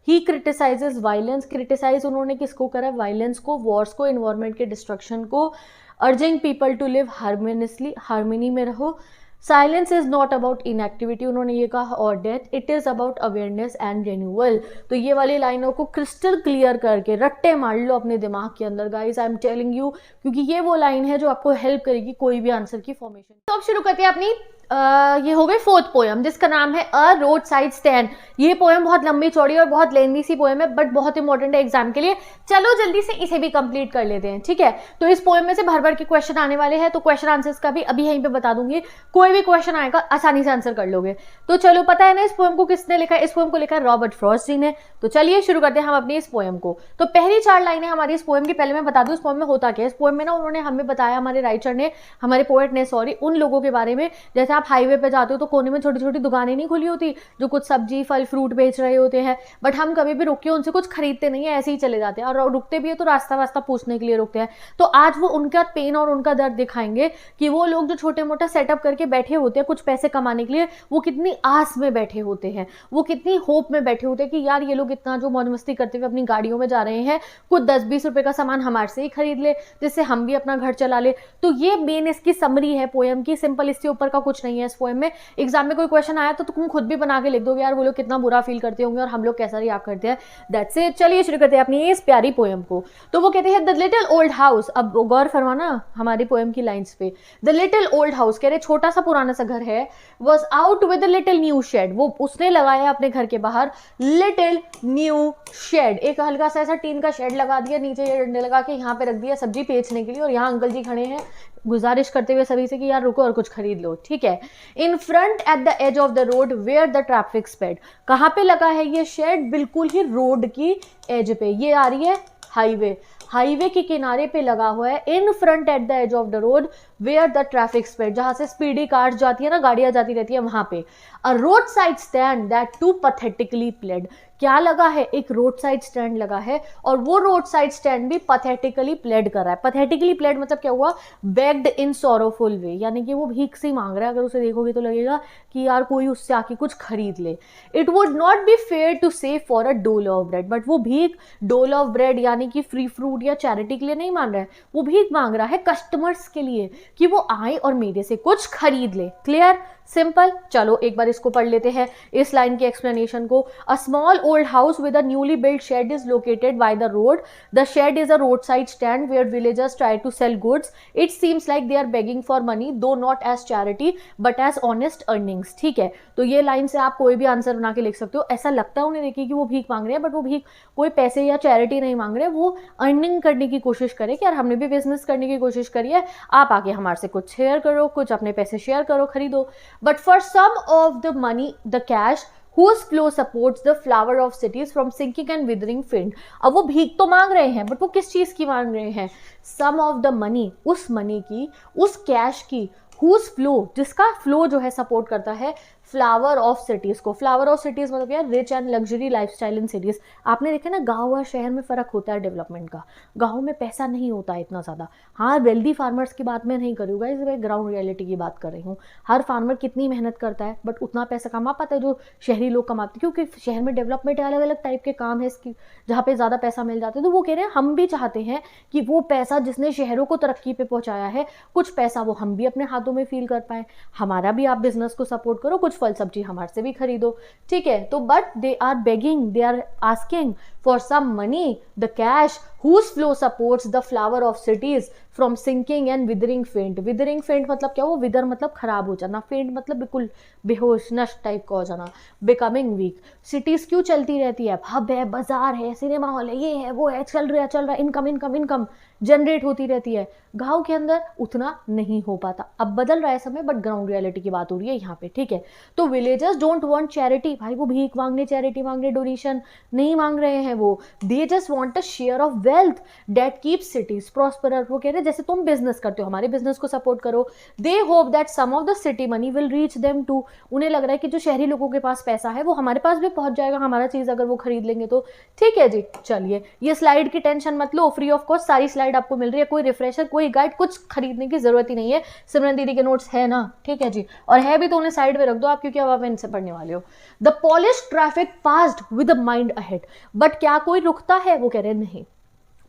He criticizes violence, criticize उन्होंने किसको करा? वायलेंस को, वॉर्स को, environment के destruction को। Urging people to live harmoniously, harmony में रहो। Silence is not about inactivity, उन्होंने ये कहा, और death, it is about awareness and renewal. तो ये वाली लाइनों को क्रिस्टल क्लियर करके रट्टे मार लो अपने दिमाग के अंदर guys, I am telling you, क्योंकि ये वो लाइन है जो आपको हेल्प करेगी कोई भी आंसर की फॉर्मेशन। तो अब शुरू करते हैं अपनी ये हो गई फोर्थ पोएम जिसका नाम है अ रोड साइड स्टैंड। ये पोएम बहुत लंबी चौड़ी और बहुत लेंदी सी पोएम है बट बहुत इंपॉर्टेंट है एग्जाम के लिए। चलो जल्दी से इसे भी कंप्लीट कर लेते हैं। ठीक है, तो इस पोएम में से भर भर के क्वेश्चन आने वाले हैं, तो क्वेश्चन आंसर्स का भी अभी यहीं पे बता दूंगी, कोई भी क्वेश्चन आएगा आसानी से आंसर कर लोगे। तो चलो, पता है ना इस पोएम को किसने लिखा है? इस पोएम को लिखा है रॉबर्ट फ्रॉस्ट जी ने। तो चलिए शुरू करते हैं हम अपनी इस पोएम को। तो पहली 4 लाइनें हमारी इस पोएम की, पहले मैं बता दूं इस पोएम में होता क्या है। इस पोएम में ना उन्होंने हमें बताया, हमारे राइटर ने, हमारे पोएट ने सॉरी, उन लोगों के बारे में, जैसे आप हाईवे पे जाते हो तो कोने में छोटी छोटी दुकानें नहीं खुली होती जो कुछ सब्जी फल फ्रूट बेच रहे होते हैं, बट हम कभी भी रुक के उनसे कुछ खरीदते नहीं है, ऐसे ही चले जाते हैं, और रुकते भी है तो रास्ता वास्ता पूछने के लिए रुकते हैं। तो आज वो उनका पेन और उनका दर्द दिखाएंगे कि वो लोग जो छोटे मोटा सेटअप करके बैठे होते हैं कुछ पैसे कमाने के लिए, वो कितनी आस में बैठे होते हैं, वो कितनी होप में बैठे होते हैं कि यार ये लोग इतना जो मौज मस्ती करते हुए अपनी गाड़ियों में जा रहे हैं, कुछ 10-20 रुपए का सामान हमारे से ही खरीद ले जिससे हम भी अपना घर चला ले। तो ये मेन इसकी समरी है पोएम की, सिंपल, इससे ऊपर का कुछ नहीं है इस पोएम में। एग्जाम में कोई क्वेश्चन आया तो तुम खुद भी बना के लिख दोगे यार वो लोग कितना बुरा फील करते होंगे और हम लोग कैसा रिएक्ट करते हैं। That's it. चलिए शुरू करते हैं अपनी इस प्यारी पोएम को। तो वो कहते हैं द लिटिल ओल्ड हाउस, अब गौर फरमाना हमारी पोएम की लाइंस पे। द लिटिल ओल्ड हाउस कह रहे छोटा सा पुराना सा घर है, was out with little new shed, वो उसने लगाया अपने घर के बाहर लिटिल न्यू शेड, एक हल्का सा ऐसा टीन का शेड लगा दिया, नीचे ये डंडे लगा के यहाँ पे रख दिया सब्जी बेचने के लिए, और यहाँ अंकल जी खड़े हैं गुजारिश करते हुए सभी से कि यार रुको और कुछ खरीद लो। ठीक है, in front at the edge of the road where the traffic sped, कहाँ पे लगा है ये शेड? बिल्कुल ही रोड की एज पे, ये आ रही है हाईवे, हाईवे के किनारे पे लगा हुआ है। In front at the edge of the road where the traffic sped, जहां से स्पीडी कार्स जाती है ना, गाड़ियां जाती रहती है वहां पे। A road side stand that too pathetically pled, क्या लगा है? एक रोड साइड स्टैंड लगा है, और वो रोड साइड स्टैंड भी पैथेटिकली प्लेड कर रहा है। पैथेटिकली प्लेड मतलब क्या हुआ? बेग्ड इन सॉरोफुल वे, यानी कि वो भीख से मांग रहा है। अगर उसे देखोगे तो लगेगा कि यार कोई उससे आके कुछ खरीद ले। It would not be fair to say for a dole of bread, but वो भीख डोल ऑफ ब्रेड यानी कि फ्री फ्रूट या चैरिटी के लिए नहीं मांग रहा है, वो भीख मांग रहा है कस्टमर्स के लिए कि वो आए और मेरे से कुछ खरीद ले। क्लियर? सिंपल। चलो एक बार इसको पढ़ लेते हैं, इस लाइन की एक्सप्लेनेशन को। A small old house with a newly built shed is located by the road. The shed is a road side stand where villagers try to sell goods. It seems like they are begging for money, though not as charity but as honest earnings. ठीक है, तो ये line से आप कोई भी answer बना के लिख सकते हो। ऐसा लगता है उन्हें देखिए कि वो भीख मांग रहे हैं, बट वो भीख कोई पैसे या चैरिटी नहीं मांग रहे, वो अर्निंग करने की कोशिश करे कि यार हमने भी बिजनेस करने की कोशिश करी है, आप आके हमारे से कुछ शेयर करो, कुछ अपने पैसे शेयर करो, खरीदो। But for some of the money the cash whose flow supports the flower of cities from sinking and withering faint। अब वो भीख तो मांग रहे हैं, बट वो किस चीज की मांग रहे हैं? सम ऑफ द मनी, उस मनी की, उस कैश की, whose flow, जिसका फ्लो जो है सपोर्ट करता है फ्लावर ऑफ सिटीज को। फ्लावर ऑफ सिटीज मतलब क्या? Rich and luxury lifestyle in cities. आपने देखा ना, गांव और शहर में फर्क होता है डेवलपमेंट का। गांव में पैसा नहीं होता है इतना ज्यादा। हाँ, वेल्दी फार्मर्स की बात मैं नहीं करूँगा, इस मैं ग्राउंड रियलिटी की बात कर रही हूँ। हर फार्मर कितनी मेहनत करता है, बट उतना पैसा कमा पाता है जो शहरी लोग कमाते हैं, क्योंकि शहर में डेवलपमेंट अलग अलग टाइप के काम है इसकी, जहाँ पे ज्यादा पैसा मिल जाता है। तो वो कह रहे हैं हम भी चाहते हैं कि वो पैसा जिसने शहरों को तरक्की पे पहुंचाया है, कुछ पैसा वो हम भी अपने हाथों में फील कर पाए। हमारा भी आप बिजनेस को सपोर्ट करो, कुछ फल सब्जी हमारे से भी खरीदो। ठीक है, तो but they are begging, they are asking for some money, the cash whose flow supports the flower of cities from sinking and withering faint। withering faint मतलब क्या? वो wither मतलब खराब हो जाना, faint मतलब बिल्कुल बेहोश नष्ट टाइप का हो जाना, becoming weak। cities क्यों चलती रहती है? हब है, बाजार है, सिनेमा हॉल है, ये है, वो है, चल रहा है, इनकम इनकम इनकम जनरेट होती रहती है। गांव के अंदर उतना नहीं हो पाता। अब बदल रहा है समय, बट ग्राउंड रियलिटी की बात हो रही है यहाँ पे। ठीक है, तो विलेजर्स डोंट वांट चैरिटी। भाई वो भीख मांगने, चैरिटी मांगने, डोनेशन नहीं मांग रहे हैं वो। They just want a share of wealth that keeps cities prosperous. वो कह रहे हैं जैसे तुम बिजनेस करते हो, हमारे बिजनेस को सपोर्ट करो। They hope that some of the city money will reach them too. उन्हें लग रहा है कि जो शहरी लोगों के पास पैसा है वो हमारे पास भी पहुंच जाएगा, हमारा चीज अगर वो खरीद लेंगे तो। ठीक है जी, चलिए ये स्लाइड की टेंशन मत लो, फ्री ऑफ कॉस्ट सारी स्लाइड आपको मिल रही है, कोई रिफ्रेशर, कोई गाइड, कुछ खरीदने की जरूरत ही नहीं है। सिमरन दीदी के नोट्स है ना? ठीक है जी, और है भी तो उन्हें साइड में रख दो आप, क्योंकि अब आप इनसे पढ़ने वाले हो। The polish traffic passed with a mind ahead. But क्या कोई रुकता है? वो कह रहे हैं नहीं।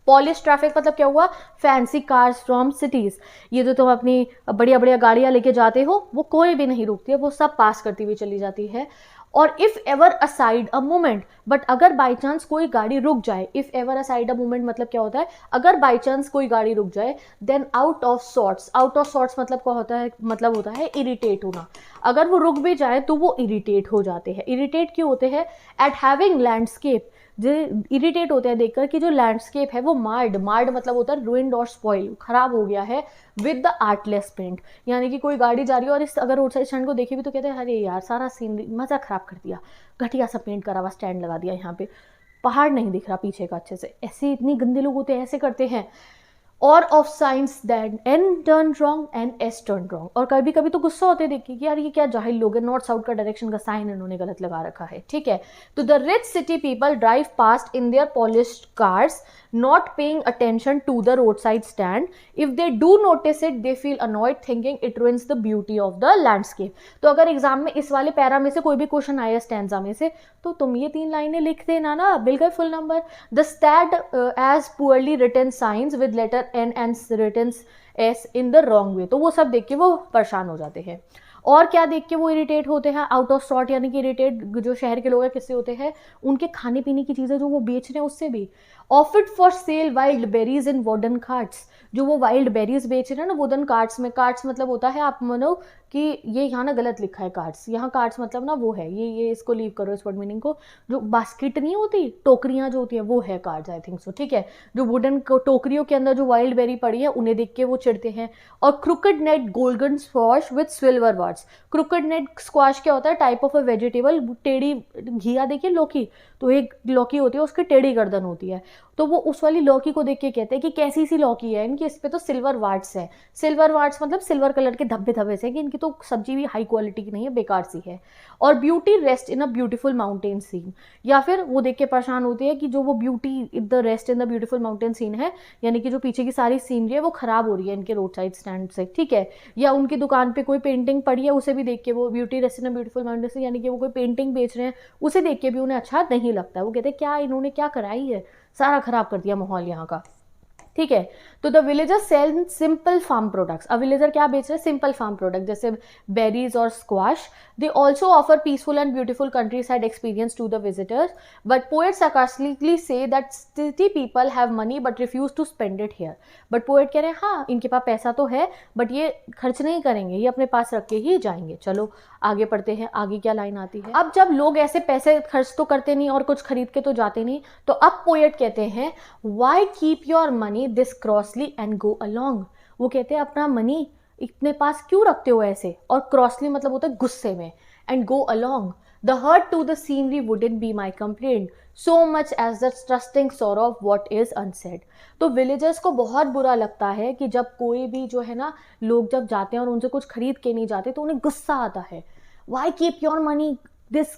पॉलिश ट्रैफिक मतलब क्या हुआ? Fancy cars from cities. ये जो तुम अपनी बढ़िया बढ़िया गाड़ियां लेके जाते हो, वो कोई भी नहीं रुकती है, वो सब पास करती हुई चली जाती है। और if ever aside a moment, but अगर बाई चांस कोई गाड़ी रुक जाए, if ever aside a moment मतलब क्या होता है? अगर बाई चांस कोई गाड़ी रुक जाए, then out of sorts. Out of sorts मतलब क्या होता है? मतलब होता है इरिटेट होना। अगर वो रुक भी जाए तो वो इरिटेट हो जाते हैं। इरिटेट क्यों होते हैं? एट हैविंग लैंडस्केप, जो इरिटेट होते हैं देखकर कि जो लैंडस्केप है वो मार्ड मतलब होता है रुइंड और स्पॉइल, खराब हो गया है विद द आर्टलेस पेंट। यानी कि कोई गाड़ी जा रही है और इस अगर रोड साइड स्टैंड को देखे भी तो कहते हैं अरे यार सारा सीनरी मजा खराब कर दिया, घटिया सा पेंट करा हुआ स्टैंड लगा दिया, यहाँ पे पहाड़ नहीं दिख रहा पीछे का अच्छे से। ऐसे इतनी गंदे लोग होते हैं, ऐसे करते हैं। और of signs that N turn wrong and S turn wrong. और कभी कभी तो गुस्सा होते देखिए कि यार ये क्या जाहिल लोग हैं, नॉर्थ साउथ का डायरेक्शन का साइन इन्होंने गलत लगा रखा है। ठीक है, तो the rich city people drive past in their polished cars not paying attention to the roadside stand. If they do notice it, they feel annoyed thinking it ruins the beauty of the landscape। तो अगर exam में इस वाले para में से कोई भी question आया स्टैंजा में से, तो तुम ये 3 लाइनें लिख देना ना, बिल्कुल full number. The stand as poorly written signs with letter N and written S in the wrong way. तो वो सब देख के वो परेशान हो जाते हैं। और क्या देख के वो इरिटेट होते हैं? आउट ऑफ सॉर्ट, यानी कि इरिटेट जो शहर के लोग हैं किससे होते हैं? उनके खाने पीने की चीज़ें जो वो बेच रहे हैं उससे भी। Of it for sale wild berries in wooden carts. जो वो वाइल्ड बेरीज बेच रहे हैं ना वुडन कार्ट्स में। कार्ट्स मतलब होता है, आप मानो कि ये यहाँ ना गलत लिखा है कार्ट्स, यहाँ कार्ट्स मतलब ना वो है, ये इसको लीव करो इस वर्ड मीनिंग को। जो बास्केट नहीं होती, टोकरियाँ जो होती है वो है कार्ट्स, आई थिंक सो। ठीक है, जो वुडन टोकरियों के अंदर जो वाइल्ड बेरी पड़ी है उन्हें देख के वो चिढ़ते हैं। और crooked net golden squash with silver words. Crooked net squash क्या होता है? टाइप ऑफ अ वेजिटेबल, टेढ़ी घिया देखिए लौकी, तो एक लौकी होती है उसकी टेढ़ी गर्दन होती है, तो वो उस वाली लौकी को देख के कहते हैं कि कैसी सी लौकी है इनकी, इस पे तो सिल्वर वार्ड्स है। सिल्वर वार्ड्स मतलब सिल्वर कलर के धब्बे धब्बे से, कि इनकी तो सब्जी भी हाई क्वालिटी की नहीं है, बेकार सी है। और beauty rest in a beautiful mountain scene. या फिर वो देख के परेशान होती है कि जो वो beauty the rest in the beautiful mountain scene है, यानी कि जो पीछे की सारी सीनरी है वो खराब हो रही है इनके रोड साइड स्टैंड से। ठीक है, या उनकी दुकान पे कोई पेंटिंग पड़ी है उसे भी देख के वो beauty rest in a beautiful mountain scene, यानी कि वो कोई पेंटिंग बेच रहे हैं उसे देख के भी उन्हें अच्छा नहीं लगता। वो कहते हैं क्या इन्होंने क्या कराई है, सारा खराब कर दिया माहौल यहाँ का। ठीक है। तो the villagers sell simple farm products. अब विलेजर क्या बेच रहे हैं? सिंपल फार्म प्रोडक्ट जैसे बेरीज और squash. They also offer peaceful and beautiful countryside experience to the visitors, but poet sarcastically says that city people have money but refuse to spend it here. But poet कह रहे हैं हाँ इनके पास पैसा तो है but ये खर्च नहीं करेंगे, ये अपने पास रख के ही जाएंगे। चलो आगे पढ़ते हैं, आगे क्या लाइन आती है। अब जब लोग ऐसे पैसे खर्च तो करते नहीं और कुछ खरीद के तो जाते नहीं, तो अब पोएट कहते हैं why keep your money this crossly and go along. वो कहते हैं अपना मनी अपने पास क्यों रखते हो ऐसे, और क्रॉसली मतलब होता है गुस्से में, and go along. The hurt to the scenery wouldn't be my complaint so much as the trusting sorrow of what is unsaid. तो विलेजर्स को बहुत बुरा लगता है कि जब कोई भी जो है ना लोग जब जाते हैं और उनसे कुछ खरीद के नहीं जाते तो उन्हें गुस्सा आता है। Why keep your money this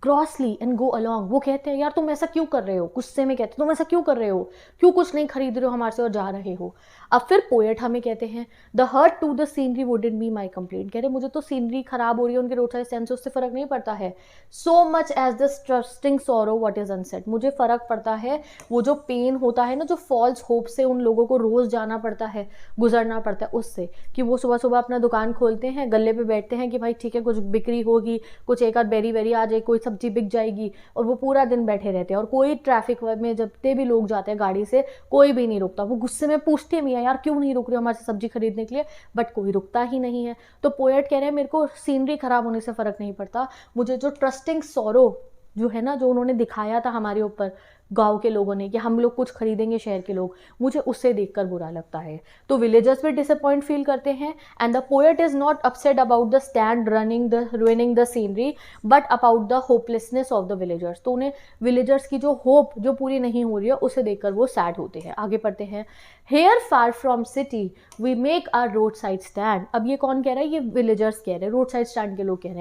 crossly and go along. वो कहते हैं यार तुम ऐसा क्यों कर रहे हो, गुस्से में कहते हैं तुम ऐसा क्यों कर रहे हो, क्यों कुछ नहीं खरीद रहे हो हमारे से और जा रहे हो। अब फिर पोएट हमें कहते हैं the hurt to the scenery wouldn't be my complaint. कह रहे मुझे तो सीनरी खराब हो रही है उनके रोड साइड स्टैंड से, उससे फर्क नहीं पड़ता है। So much as the trusting sorrow what is unsaid. मुझे फर्क पड़ता है वो जो पेन होता है ना, जो फॉल्स होप से उन लोगों को रोज जाना पड़ता है, गुजरना पड़ता है उससे, कि वो सुबह सुबह अपना दुकान खोलते हैं, गले पे बैठते हैं कि भाई ठीक है कुछ बिक्री होगी, कुछ एक आध बेरी वेरी आ जाए, कोई सब्जी बिक जाएगी, और वो पूरा दिन बैठे रहते हैं और कोई ट्रैफिक में जितने भी लोग जाते हैं गाड़ी से कोई भी नहीं रुकता। वो गुस्से में पूछते भी हैं यार क्यों नहीं रुक रहे हो हमारे से सब्जी खरीदने के लिए, बट कोई रुकता ही नहीं है। तो पोएट कह रहे हैं मेरे को सीनरी खराब होने से फर्क नहीं पड़ता, मुझे जो ट्रस्टिंग सॉरो जो है ना, जो उन्होंने दिखाया था हमारे ऊपर गांव के लोगों ने कि हम लोग कुछ खरीदेंगे शहर के लोग, मुझे उससे देखकर बुरा लगता है। तो विलेजर्स भी डिसअपॉइंट फील करते हैं and the poet is not upset about the stand रुइनिंग the scenery but about the hopelessness of the villagers. तो उन्हें विलेजर्स की जो होप जो पूरी नहीं हो रही है उसे देखकर वो सैड होते हैं। आगे पढ़ते हैं। Here far from city we make our road side stand. अब ये कौन कह रहा है? ये विलेजर्स कह रहे हैं, रोड साइड स्टैंड के लोग कह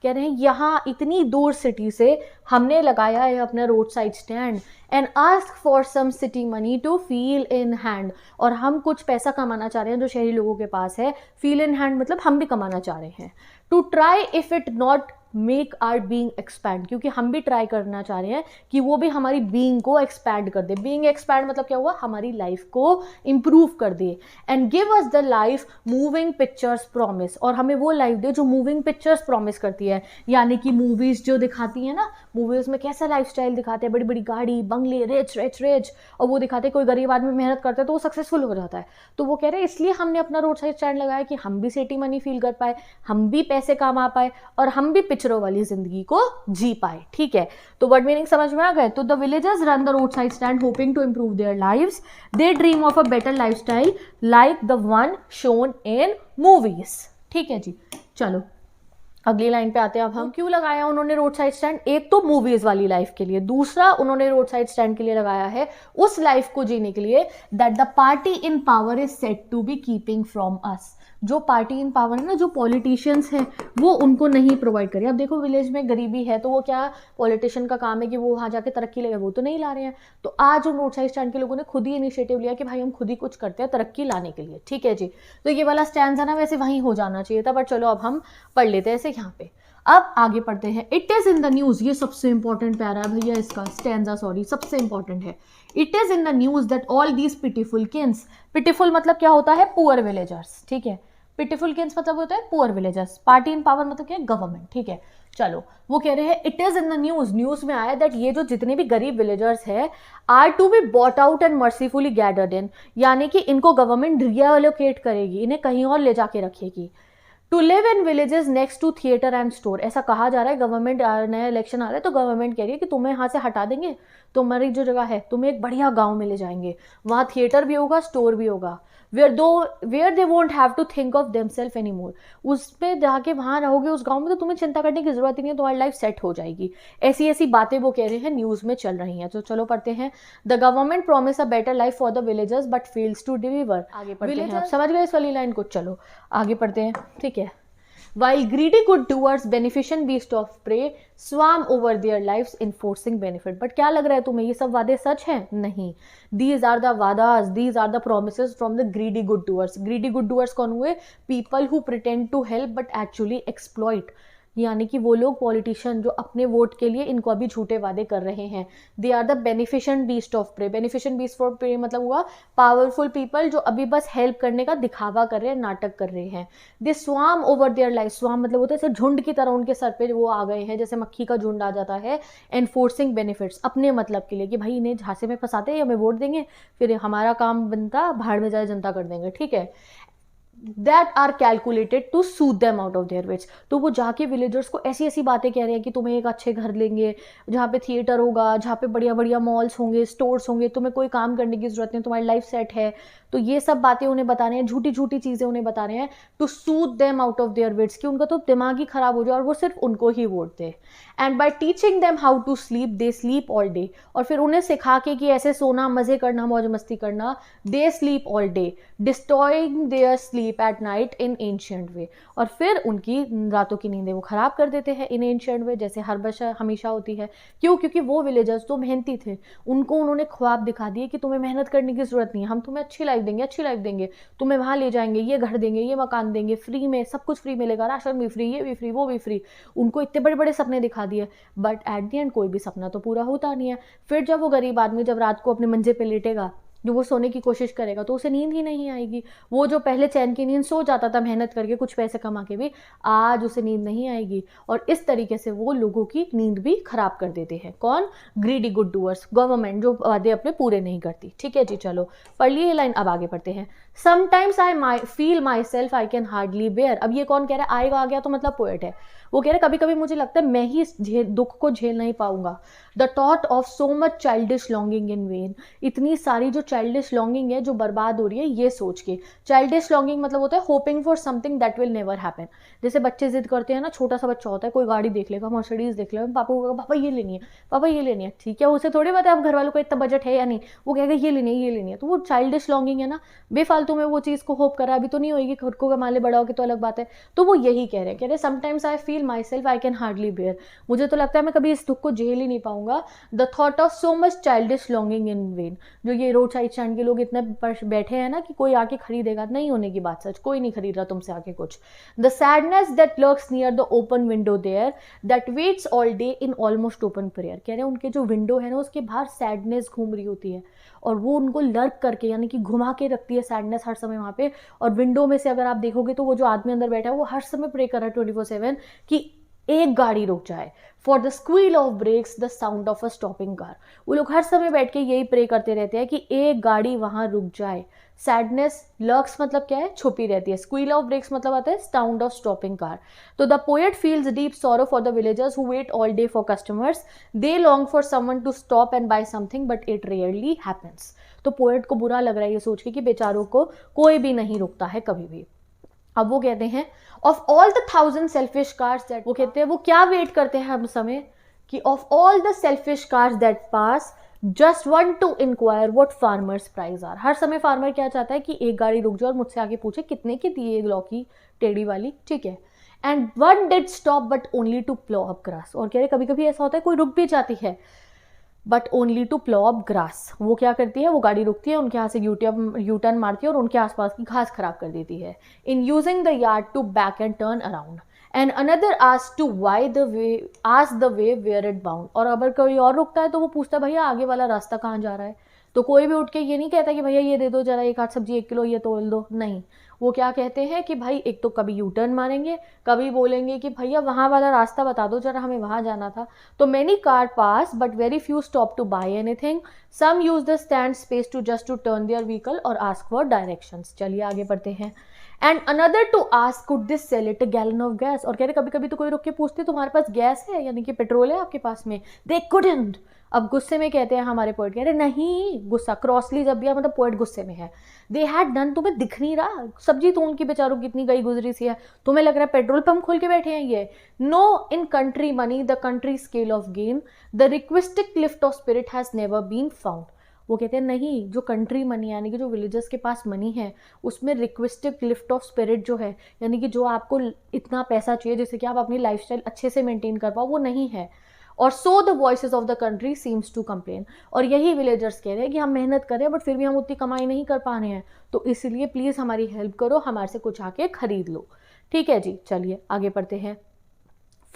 रहे हैं यहाँ इतनी दूर सिटी से हमने लगाया है अपना road side stand and ask for some city money to feel in hand. और हम कुछ पैसा कमाना चाह रहे हैं जो शहरी लोगों के पास है, फील इन हैंड मतलब हम भी कमाना चाह रहे हैं। To try if it not make our being expand, क्योंकि हम भी ट्राई करना चाह रहे हैं कि वो भी हमारी बीइंग को एक्सपैंड कर दे। बीइंग एक्सपैंड मतलब क्या हुआ? हमारी लाइफ को इंप्रूव कर दे। And give us the life moving pictures promise, और हमें वो लाइफ दे जो मूविंग पिक्चर्स प्रॉमिस करती है, यानी कि मूवीज जो दिखाती है ना, मूवीज में कैसा लाइफस्टाइल दिखाते हैं, बड़ी बड़ी गाड़ी बंगले, रिच रिच रिच, और वो दिखाते हैं कोई गरीब आदमी मेहनत करता है तो वो सक्सेसफुल हो जाता है। तो वो कह रहे हैं इसलिए हमने अपना रोड साइड स्टैंड लगाया कि हम भी सिटी मनी फील कर पाए, हम भी पैसे कमा पाए और हम भी पिक्चरों वाली जिंदगी को जी पाए। ठीक है, तो वर्ड मीनिंग समझ में आ गए। तो the villagers run the road side stand hoping to improve their lives, they dream of a better lifestyle like the one shown in movies. ठीक है जी, चलो अगली लाइन पे आते हैं। अब हम क्यों लगाया उन्होंने रोड साइड स्टैंड? एक तो मूवीज वाली लाइफ के लिए, दूसरा उन्होंने रोड साइड स्टैंड के लिए लगाया है उस लाइफ को जीने के लिए that the party in power is said to be keeping from us. जो पार्टी इन पावर है ना, जो पॉलिटिशियंस हैं वो उनको नहीं प्रोवाइड करे। अब देखो विलेज में गरीबी है तो वो क्या पॉलिटिशियन का काम है कि वो वहाँ जाके तरक्की लेगा, वो तो नहीं ला रहे हैं। तो आज उन रोड साइड स्टैंड के लोगों ने खुद ही इनिशिएटिव लिया कि भाई हम खुद ही कुछ करते हैं तरक्की लाने के लिए। ठीक है जी, तो ये वाला स्टैंड है ना वैसे वहीं हो जाना चाहिए था, बट चलो अब हम पढ़ लेते हैं ऐसे यहाँ पे। अब आगे पढ़ते हैं। It is in the news, ये सबसे इंपॉर्टेंट प्यारा है भैया इसका स्टैंजा, सॉरी सबसे इंपॉर्टेंट है। It is in the news that all these pitiful Keynes, pitiful मतलब क्या होता है? Poor villagers. ठीक है, पिटीफुल किन्स मतलब होता है poor villagers, party in power मतलब क्या है? गवर्नमेंट। ठीक है, चलो वो कह रहे हैं it is in the news, news में आया दैट ये जो जितने भी गरीब विलेजर्स है are to be bought out and mercifully gathered in, यानी कि इनको गवर्नमेंट रीएलोकेट करेगी, इन्हें कहीं और ले जाके रखेगी। To live in villages next to theatre and store, ऐसा कहा जा रहा है। गवर्नमेंट नया इलेक्शन आ रहा है तो गवर्नमेंट कह रही है कि तुम्हें यहाँ से हटा देंगे, तुम्हारी जो जगह है तुम्हें एक बढ़िया गांव में ले जाएंगे, वहाँ थिएटर भी होगा, स्टोर भी होगा, where they won't have to think of themself any more. उस पर जाके वहाँ रहोगे उस गाँव में तो तुम्हें चिंता करने की जरूरत ही नहीं है, तुम्हारी लाइफ सेट हो जाएगी। ऐसी ऐसी बातें वो कह रहे हैं, न्यूज़ में चल रही हैं। तो चलो पढ़ते हैं। The government promise a better life for the villagers but fails to deliver. आगे पढ़ते हैं, आप समझ गए इस वाली लाइन को? चलो आगे पढ़ते हैं। ठीक है। While greedy good doers, beneficent beast of prey swarm over their lives enforcing benefit. But क्या लग रहा है तुम्हें ये सब वादे सच हैं? नहीं। These are the vadas, these are the promises from the greedy good doers. Greedy good doers कौन हुए? People who pretend to help but actually exploit. यानी कि वो लोग पॉलिटिशियन जो अपने वोट के लिए इनको अभी झूठे वादे कर रहे हैं। They are the beneficent beast of prey. Beneficent beast of prey मतलब हुआ पावरफुल पीपल जो अभी बस हेल्प करने का दिखावा कर रहे हैं, नाटक कर रहे हैं। दे स्वाम ओवर देयर लाइफ। स्वाम मतलब होता है जैसे झुंड की तरह उनके सर पे वो आ गए हैं, जैसे मक्खी का झुंड आ जाता है। एनफोर्सिंग बेनिफिट्स, अपने मतलब के लिए कि भाई इन्हें झांसे में फंसाते हैं, हमें वोट देंगे, फिर हमारा काम बनता भाड़ में जाए जनता कर देंगे, ठीक है। That are calculated to soothe them out of their wits. तो वो जाके विलेजर्स को ऐसी ऐसी बातें कह रहे हैं कि तुम्हें एक अच्छे घर लेंगे, जहाँ पे थिएटर होगा, जहाँ पे बढ़िया बढ़िया मॉल्स होंगे, स्टोर्स होंगे, तुम्हें कोई काम करने की जरूरत नहीं, तुम्हारी लाइफ सेट है। तो ये सब बातें उन्हें बता रहे हैं, झूठी झूठी चीजें उन्हें बता रहे हैं to soothe them out of their wits, कि उनका तो दिमाग ही खराब हो जाए और वो सिर्फ उनको ही वोट दे। And by teaching them how to sleep they sleep all day. और फिर उन्हें सिखा के कि ऐसे सोना, मजे करना, मौज मस्ती करना, they sleep all day, destroying their sleep at night in ancient way. और फिर उनकी रातों की नींदें वो खराब कर देते हैं इन एंशिएंट वे, जैसे हर बशा हमेशा होती है। क्यों? क्योंकि वो विलेजर्स तो मेहनती थे, उनको उन्होंने ख्वाब दिखा दिए कि तुम्हें मेहनत करने की जरूरत नहीं है, हम तुम्हें अच्छी लाइफ देंगे, अच्छी लाइफ देंगे, तुम्हें वहां ले जाएंगे, ये घर देंगे, ये मकान देंगे, फ्री में सब कुछ फ्री मिलेगा, राशन भी फ्री, ये भी फ्री, वो भी फ्री। उनको इतने बड़े बड़े सपने दिखा दिए, बट एट द एंड कोई भी सपना तो पूरा होता नहीं है। फिर जब वो गरीब आदमी जब रात को अपने मंजे पे लेटेगा, जो वो सोने की कोशिश करेगा, तो उसे नींद ही नहीं आएगी। वो जो पहले चैन की नींद सो जाता था मेहनत करके कुछ पैसे कमा के भी, आज उसे नींद नहीं आएगी। और इस तरीके से वो लोगों की नींद भी खराब कर देते हैं। कौन? ग्रीडी गुड डूअर्स, गवर्नमेंट जो वादे अपने पूरे नहीं करती। ठीक है जी, चलो पढ़ लिए लाइन, अब आगे पढ़ते हैं। Sometimes I feel myself I can hardly bear. अब ये कौन कह रहा है? आएगा आ गया तो मतलब पोएट है। वो कह रहे कभी कभी मुझे लगता है मैं ही इस दुख को झेल नहीं पाऊंगा। The thought of so much childish longing in when. इतनी सारी जो चाइल्डिश लॉन्गिंग है जो बर्बाद हो रही है ये सोच के। चाइल्डिश लॉन्गिंग मतलब होता है hoping for something that will never happen. जैसे बच्चे जिद करते हैं ना, छोटा सा बच्चा होता है, कोई गाड़ी देख लेगा, मर्सिडीज देख लेगा, पापा को कहेगा पापा ये लेनी है, पापा ये लेनी है, ठीक है, उसे थोड़ी पता है अब घर वालों का इतना बजट है या नहीं, वो कहेगा ये लेनी है, ये लेनी है। तो वो चाइल्डिश लॉन्गिंग है ना, बेफालतू में वो चीज़ को होप करा, अभी तो नहीं होगी, खुद को कमा ले, बड़ा होगी तो अलग बात है। तो वो यही कह रहे हैं, कह रहे sometimes I feel myself I can hardly bear. मुझे तो लगता है मैं कभी इस दुख को झेल ही नहीं पाऊंगा। The thought of so much childish longing in when. जो ये रोड साइड स्टैंड के लोग इतने बैठे हैं ना कि कोई आके खरीदेगा, नहीं होने की बात सच, कोई नहीं खरीद रहा तुमसे आके कुछ। The sadness that lurks near the open window there that waits all day in almost open prayer. कह रहे हैं उनके जो विंडो है ना उसके बाहर सैडनेस घूम रही होती है और वो उनको लर्क करके यानी कि घुमा के रखती है सैडनेस हर समय वहाँ पे। और विंडो में से अगर आप देखोगे तो वो जो आदमी अंदर बैठा है वो हर समय प्रे कर रहा है 24/7 कि एक गाड़ी रुक जाए। For the squeal of brakes the sound of a stopping car. वो लोग हर समय बैठ के यही प्रे करते रहते हैं कि एक गाड़ी वहां रुक जाए। सैडनेस लर्क्स मतलब क्या है? छुपी रहती है। स्क्वील ऑफ ब्रेक्स मतलब आता है साउंड ऑफ स्टॉपिंग कार। तो the poet feels deep sorrow for the villagers who wait all day for customers. They long for someone to stop and buy something but it rarely happens. तो poet को बुरा लग रहा है ये सोच के कि बेचारों को कोई भी नहीं रुकता है कभी भी। अब वो कहते हैं of all the 1000 selfish cars that, वो कहते हैं वो क्या वेट करते हैं हम समय कि of all the selfish cars that pass just one to inquire what farmers price are. हर समय फार्मर क्या चाहता है कि एक गाड़ी रुक जाए और मुझसे आगे पूछे कितने की दी है लौकी टेढ़ी वाली, ठीक है। And one did stop but only to plough up grass. और कह रहे कभी कभी ऐसा होता है कोई रुक भी जाती है but only to plough up grass. वो क्या करती है? वो गाड़ी रुकती है, उनके यहाँ से यू टर्न मारती है और उनके आसपास की घास खराब कर देती है। In using the yard to back and turn around and another ask to why the way ask the way where it bound. और अगर कोई और रुकता है तो वो पूछता है भैया आगे वाला रास्ता कहाँ जा रहा है। तो कोई भी उठ के ये नहीं कहता कि भैया ये दे दो जरा, एक हाथ सब्जी 1 किलो ये तोल दो, नहीं। वो क्या कहते हैं कि भाई एक तो कभी यू टर्न मारेंगे, कभी बोलेंगे कि भैया वहाँ वाला रास्ता बता दो जरा, हमें वहाँ जाना था। तो many car pass but very few stop to buy anything. Some use the stand space to just to turn their vehicle और आस्क फॉर डायरेक्शंस। चलिए आगे बढ़ते हैं। And another to ask could this sell it a gallon of gas. और कह रहे कभी कभी तो कोई रुक के पूछते तुम्हारे पास गैस है यानी कि पेट्रोल है आपके पास में। They couldn't. अब गुस्से में कहते हैं हमारे पोएट, कह रहे नहीं, गुस्सा क्रॉसली जब भी मतलब पोएट गुस्से में है। दे हैड डन, तुम्हें दिख नहीं रहा सब्जी तो उनकी बेचारों कितनी गई गुजरी सी है, तुम्हें लग रहा है पेट्रोल पंप खोल के बैठे हैं ये। No in country money the country scale of gain the requisite lift of spirit has never been found. वो कहते हैं नहीं, जो कंट्री मनी यानी कि जो विलेजर्स के पास मनी है उसमें रिक्वेस्टिक लिफ्ट ऑफ स्पिरिट जो है यानी कि जो आपको इतना पैसा चाहिए जिससे कि आप अपनी लाइफस्टाइल अच्छे से मेंटेन कर पाओ, वो नहीं है। और so the voices of the country seems to complain. और यही विलेजर्स कह रहे हैं कि हम मेहनत करें बट फिर भी हम उतनी कमाई नहीं कर पा रहे हैं, तो इसलिए प्लीज़ हमारी हेल्प करो, हमारे से कुछ आके खरीद लो। ठीक है जी, चलिए आगे बढ़ते हैं।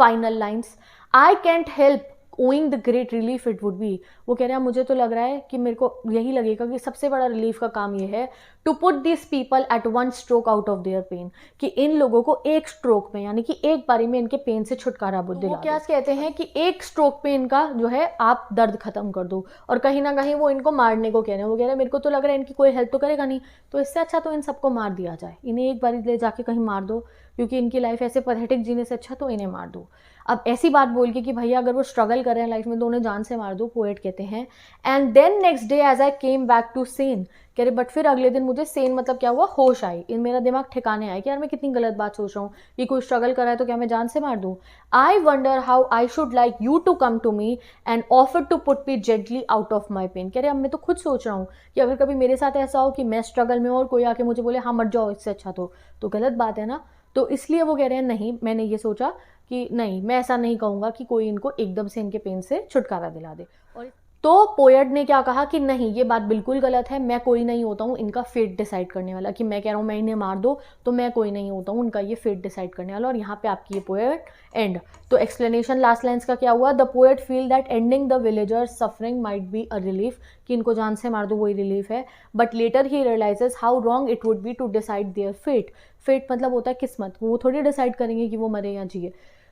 Final lines, I can't help owing the great relief it would B. वो कह रहे हैं मुझे तो लग रहा है कि मेरे को यही लगेगा कि सबसे बड़ा रिलीफ का काम ये है to put this people at one stroke out of their pain, कि इन लोगों को एक स्ट्रोक में यानी कि एक बारी में इनके पेन से छुटकारा बुद्धि दिला दो। क्या कहते हैं कि एक स्ट्रोक पे इनका जो है आप दर्द खत्म कर दो, और कहीं ना कहीं वो इनको मारने को कह रहे हैं। वो कह रहे हैं मेरे को तो लग रहा है इनकी कोई हेल्प तो करेगा नहीं, तो इससे अच्छा तो इन सबको मार दिया जाए, इन्हें एक बारी ले जाके कहीं मार दो, क्योंकि इनकी लाइफ ऐसे पैथेटिक जीने से अच्छा तो इन्हें मार दो। अब ऐसी बात बोल के कि भैया अगर वो स्ट्रगल कर रहे हैं लाइफ में तो उन्हें जान से मार दो, पोएट कहते हैं। And then next day as I came back to sane, कह रहे बट फिर अगले दिन मुझे सेन मतलब क्या हुआ, होश आई, इन मेरा दिमाग ठिकाने आया कि यार मैं कितनी गलत बात सोच रहा हूँ, कि कोई स्ट्रगल कर रहा है तो क्या मैं जान से मार दूँ। I wonder how I should like you to come to me and offer to put me gently out of my pain. कह रहे अब मैं तो खुद सोच रहा हूँ कि अगर कभी मेरे साथ ऐसा हो कि मैं स्ट्रगल में और कोई आके मुझे बोले हाँ मर जाओ इससे अच्छा, तो गलत बात है ना। तो इसलिए वो कह रहे हैं नहीं, मैंने ये सोचा कि नहीं, मैं ऐसा नहीं कहूँगा कि कोई इनको एकदम से इनके पेन से छुटकारा दिला दे। और तो पोएट ने क्या कहा कि नहीं, ये बात बिल्कुल गलत है, मैं कोई नहीं होता हूँ इनका फेट डिसाइड करने वाला, कि मैं कह रहा हूँ मैं इन्हें मार दो तो मैं कोई नहीं होता हूँ उनका ये फेट डिसाइड करने वाला। और यहाँ पे आपकी ये पोएट एंड। तो एक्सप्लेनेशन लास्ट लाइन्स का क्या हुआ, the poet feel that ending the villagers suffering might be a relief, कि इनको जान से मार दो वही रिलीफ है, बट लेटर ही realises how wrong it would be to decide their fate. Fate मतलब होता है किस्मत, वो थोड़ी डिसाइड करेंगे कि वो मरे या जिए।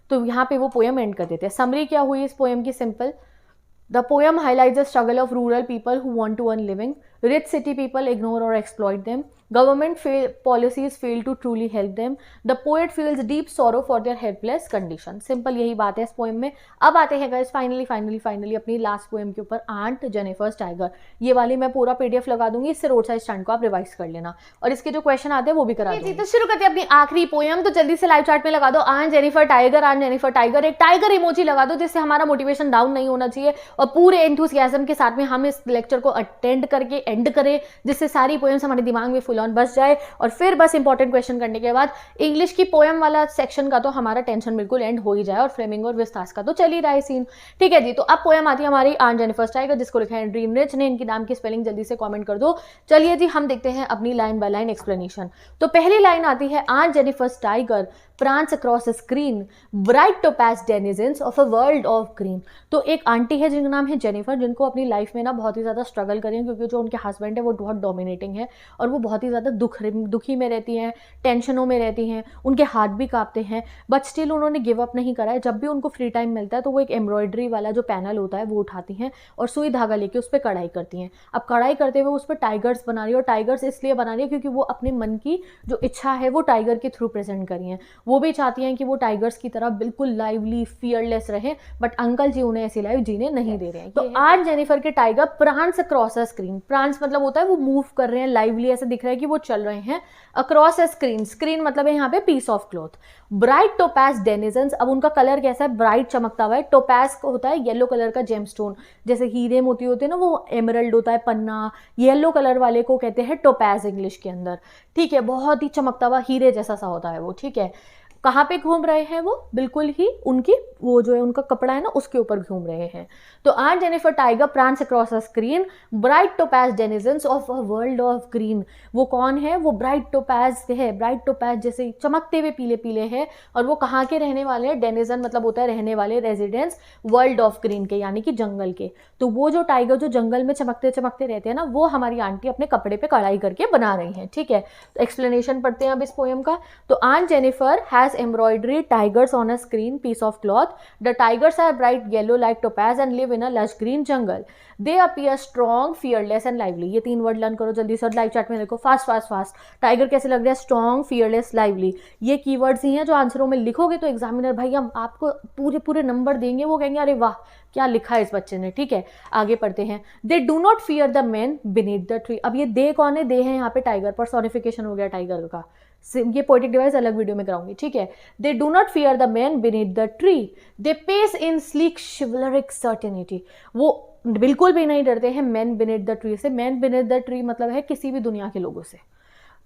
तो यहाँ पे वो पोएम एंड कर देते हैं। समरी क्या हुई इस पोएम की, simple. The poem highlights the struggle of rural people who want to earn living. Rich city people ignore or exploit them. Government policies fail to truly help them. The poet feels deep sorrow for their helpless condition. Simple यही बात है इस poem में। अब आते हैं guys finally अपनी last poem के ऊपर, आंट जेनिफर्स टाइगर। ये वाली मैं पूरा पीडीएफ लगा दूंगी, इससे रोड साइड स्टैंड को आप रिवाइज कर लेना, और इसके जो क्वेश्चन आते हैं वो भी करा दूंगी। तो शुरू करते हैं अपनी आखिरी पोएम। तो जल्दी से लाइव चैट में लगा दो aunt Jennifer tiger, aunt Jennifer tiger, एक टाइगर इमोजी लगा दो, जिससे हमारा मोटिवेशन डाउन नहीं होना चाहिए, और पूरे एंथुसियाज्म के साथ में हम इस लेक्चर को अटेंड करके एंड करें, जिससे सारी पोएम्स हमारे दिमाग में फुल ऑन बस जाए। और फिर बस इंपॉर्टेंट क्वेश्चन करने के बाद इंग्लिश की पोएम वाला सेक्शन का तो हमारा टेंशन बिल्कुल एंड हो ही जाए, और फ्लेमिंग और विस्तास का तो चल ही रहा है सीन। ठीक है जी, तो अब पोएम आती है हमारी आंट जेनिफर टाइगर, जिसको लिखा है ड्रीम रिच ने। इनकी नाम की स्पेलिंग जल्दी से कमेंट कर दो। चलिए जी, हम देखते हैं अपनी लाइन बाय लाइन एक्सप्लेनेशन। तो पहली लाइन आती है, aunt Jennifer tiger prance across a screen, bright topaz denizens of a world of green। तो एक आंटी है जिनका नाम है जेनिफर, जिनको अपनी लाइफ में ना बहुत ही ज़्यादा स्ट्रगल करें, क्योंकि जो उनके हस्बैंड है वो बहुत डोमिनेटिंग है, और वो बहुत ही ज़्यादा दुखी में रहती हैं, टेंशनों में रहती हैं, उनके हाथ भी कांपते हैं, बट स्टिल उन्होंने गिव अप नहीं करा है। जब भी उनको फ्री टाइम मिलता है तो वो एक एम्ब्रॉयडरी वाला जो पैनल होता है वो उठाती हैं और सुई धागा लेके उस पर कढ़ाई करती हैं। अब कढ़ाई करते हुए उस पर टाइगर्स बना रही है, और टाइगर्स इसलिए बना रही है क्योंकि वो अपने मन की जो इच्छा है वो टाइगर के थ्रू प्रेजेंट करी है। वो भी चाहती हैं कि वो टाइगर्स की तरह बिल्कुल लाइवली फियरलेस रहे, बट अंकल जी उन्हें ऐसी लाइफ जीने नहीं दे रहे हैं। तो आज जेनिफर के tiger prance across a screen, prawns मतलब होता है वो मूव कर रहे हैं, लाइवली ऐसे दिख रहा है कि वो चल रहे हैं, अक्रॉस अ स्क्रीन, स्क्रीन मतलब है यहाँ पे piece of cloth. Bright topaz denizens, अब उनका कलर कैसा है, ब्राइट चमकता हुआ है। टोपैज होता है येलो कलर का जेमस्टोन, जैसे हीरे मोती होते हैं ना, वो एमरल्ड होता है पन्ना, येलो कलर वाले को कहते हैं टोपैज इंग्लिश के अंदर। ठीक है, बहुत ही चमकता हुआ हीरे जैसा सा होता है वो। ठीक है, कहाँ पे घूम रहे हैं वो, बिल्कुल ही उनकी वो जो है उनका कपड़ा है ना उसके ऊपर घूम रहे हैं। तो aunt Jennifer tiger prance across a screen, bright topaz denizens of a world of green. वो कौन है, वो ब्राइट टोपैज है, ब्राइट टोपैज जैसे चमकते हुए पीले पीले हैं, और वो कहाँ के रहने वाले हैं, डेनिजन मतलब होता है रहने वाले, रेजिडेंस वर्ल्ड ऑफ ग्रीन के यानी कि जंगल के। तो वो जो टाइगर जो जंगल में चमकते चमकते रहते हैं ना, वो हमारी आंटी अपने कपड़े पे कढ़ाई करके बना रही हैं। ठीक है, तो एक्सप्लेनेशन पढ़ते हैं अब इस पोएम का। तो aunt Jennifer has embroidered tigers on a screen piece of cloth. The tigers are bright yellow like topaz and live in a lush green jungle. They appear strong, fearless and lively. ये 3 word learn करो जल्दी से, live chat में देखो, fast. Tiger कैसे लग रहा है, स्ट्रॉन्ग, फियरलेस, लाइवली। ये कीवर्ड्स ही हैं जो आंसरों में लिखोगे तो एग्जामिनर भाई हम आपको पूरे नंबर देंगे, वो कहेंगे अरे वाह क्या लिखा है इस बच्चे ने। ठीक है, आगे पढ़ते हैं। दे do not fear the man beneath the tree. अब ये दे कौन है, दे है यहाँ पे टाइगर, पर्सोनिफिकेशन हो गया टाइगर का। ये पोएटिक डिवाइस अलग वीडियो में कराऊंगी। ठीक है, they do not fear the man beneath the tree, they pace in sleek chivalric certainty. वो बिल्कुल भी नहीं डरते हैं मैन बीनीथ द ट्री से। मैन बीनीथ द ट्री मतलब है किसी भी दुनिया के लोगों से।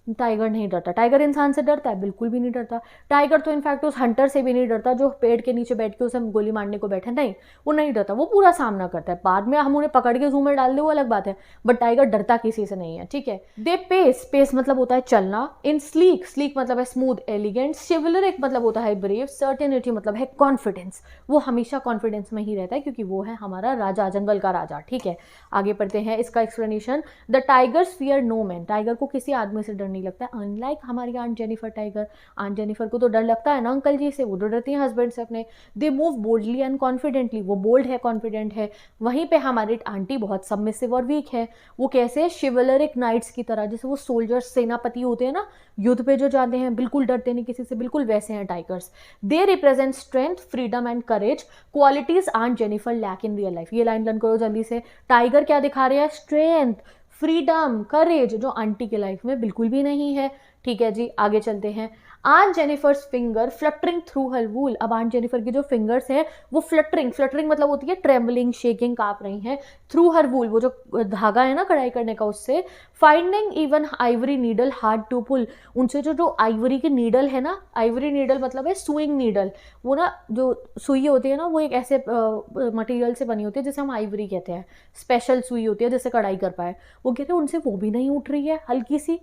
टाइगर नहीं डरता। टाइगर इंसान से डरता है? बिल्कुल भी नहीं डरता। टाइगर तो इनफैक्ट उस हंटर से भी नहीं डरता जो पेड़ के नीचे बैठ के उसे गोली मारने को बैठे, नहीं, वो नहीं डरता, वो पूरा सामना करता है। बाद में हम उन्हें पकड़ के जू में डाल दे वो अलग बात है, बट टाइगर डरता किसी से नहीं है, ठीक है। दे पेस, पेस मतलब होता है चलना। इन स्लीक, स्लीक मतलब है स्मूथ एलिगेंट। शिवलरिक मतलब होता है ब्रेव। सर्टेनिटी मतलब है कॉन्फिडेंस, वो हमेशा कॉन्फिडेंस में ही रहता है क्योंकि वो है हमारा राजा, जंगल का राजा, ठीक है। आगे पढ़ते हैं इसका explanation. The tigers fear no man, tiger को किसी आदमी से डर नहीं लगता है, अनलाइक हमारी aunt Jennifer tiger. Aunt Jennifer को तो डर लगता है ना अंकल जी से, वो तो डरती हैं हस्बैंड से अपने। They move boldly and confidently, वो बोल्ड है, कॉन्फिडेंट है। वहीं पे हमारी आंटी बहुत सबमिसिव और वीक है। वो कैसे? शिवलरिक नाइट्स की तरह, जैसे वो सोल्जर्स, सेनापति होते हैं ना युद्ध पे जो जाते हैं, बिल्कुल डरते नहीं किसी से, बिल्कुल वैसे हैं tigers. They represent strength, freedom and courage, qualities aunt Jennifer lack in real life. ये लाइन लर्न करो जल्दी से। टाइगर क्या दिखा रहे हैं? स्ट्रेंथ, फ्रीडम, करेज, जो आंटी के लाइफ में बिल्कुल भी नहीं है, ठीक है जी। आगे चलते हैं। Aunt Jennifer's finger fluttering through her wool, अब आंट जेनिफर की जो फिंगर्स हैं वो फ्लटरिंग, फ्लटरिंग मतलब होती है ट्रेम्बलिंग, शेकिंग, कांप रही हैं। थ्रू हर वूल, वो जो धागा है ना कढ़ाई करने का, उससे। Finding even ivory needle hard to pull, उनसे जो आइवरी की नीडल है ना, आइवरी नीडल मतलब है सुइंग नीडल, वो ना जो सुई होती है ना वो एक ऐसे मटेरियल से बनी होती है जिसे हम आइवरी कहते हैं, स्पेशल सुई होती है जिससे कढ़ाई कर पाए। वो कहते हैं उनसे वो भी नहीं उठ रही है, हल्की सी,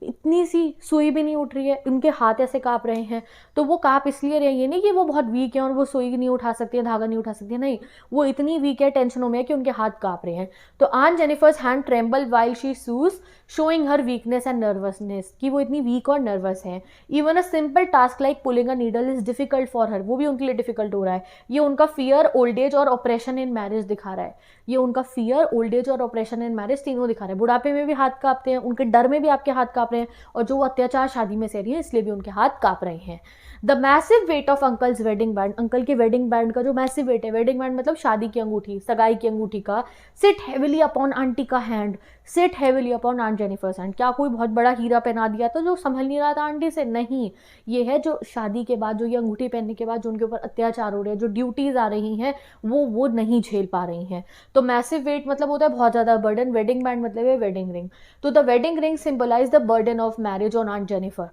इतनी सी सुई भी नहीं उठ रही है, उनके हाथ ऐसे कांप रहे हैं। तो वो कांप इसलिए रहे, ये नहीं कि वो बहुत वीक है और वो सुई नहीं उठा सकती है, धागा नहीं उठा सकती है, नहीं, वो इतनी वीक है, टेंशनों में है कि उनके हाथ कांप रहे हैं। तो aunt Jennifer's hand tremble while she sews, showing her weakness and nervousness, कि वो इतनी वीक और नर्वस है। Even a simple task like pulling a needle is difficult for her, वो भी उनके लिए डिफिकल्ट हो रहा है। ये उनका फियर, ओल्ड एज और ऑपरेशन इन मैरिज दिखा रहा है। ये उनका फियर, ओल्ड एज और ऑपरेशन इन मैरिज तीनों दिखा रहे हैं। बुढ़ापे में भी हाथ कांपते हैं, उनके डर में भी आपके हाथ कांप रहे हैं, और जो अत्याचार शादी में सह रही है इसलिए भी उनके हाथ कांप रहे हैं। The massive weight of uncle's wedding band, uncle के वेडिंग बैंड का जो मैसिव वेट है, वेडिंग बैंड मतलब शादी की अंगूठी, सगाई की अंगूठी का, सिट हेविली अपॉन आंटी का hand, sit heavily upon aunt Jennifer's hand. क्या कोई बहुत बड़ा हीरा पहना दिया था जो संभल नहीं रहा था आंटी से? नहीं, ये है जो शादी के बाद, जो ये अंगूठी पहनने के बाद जो उनके ऊपर अत्याचार हो रहे हैं, जो ड्यूटीज आ रही हैं, वो नहीं झेल पा रही हैं। तो मैसिव वेट मतलब होता है बहुत ज़्यादा बर्डन, वेडिंग बैंड मतलब है वेडिंग रिंग। तो the wedding ring symbolise the burden of marriage on aunt Jennifer,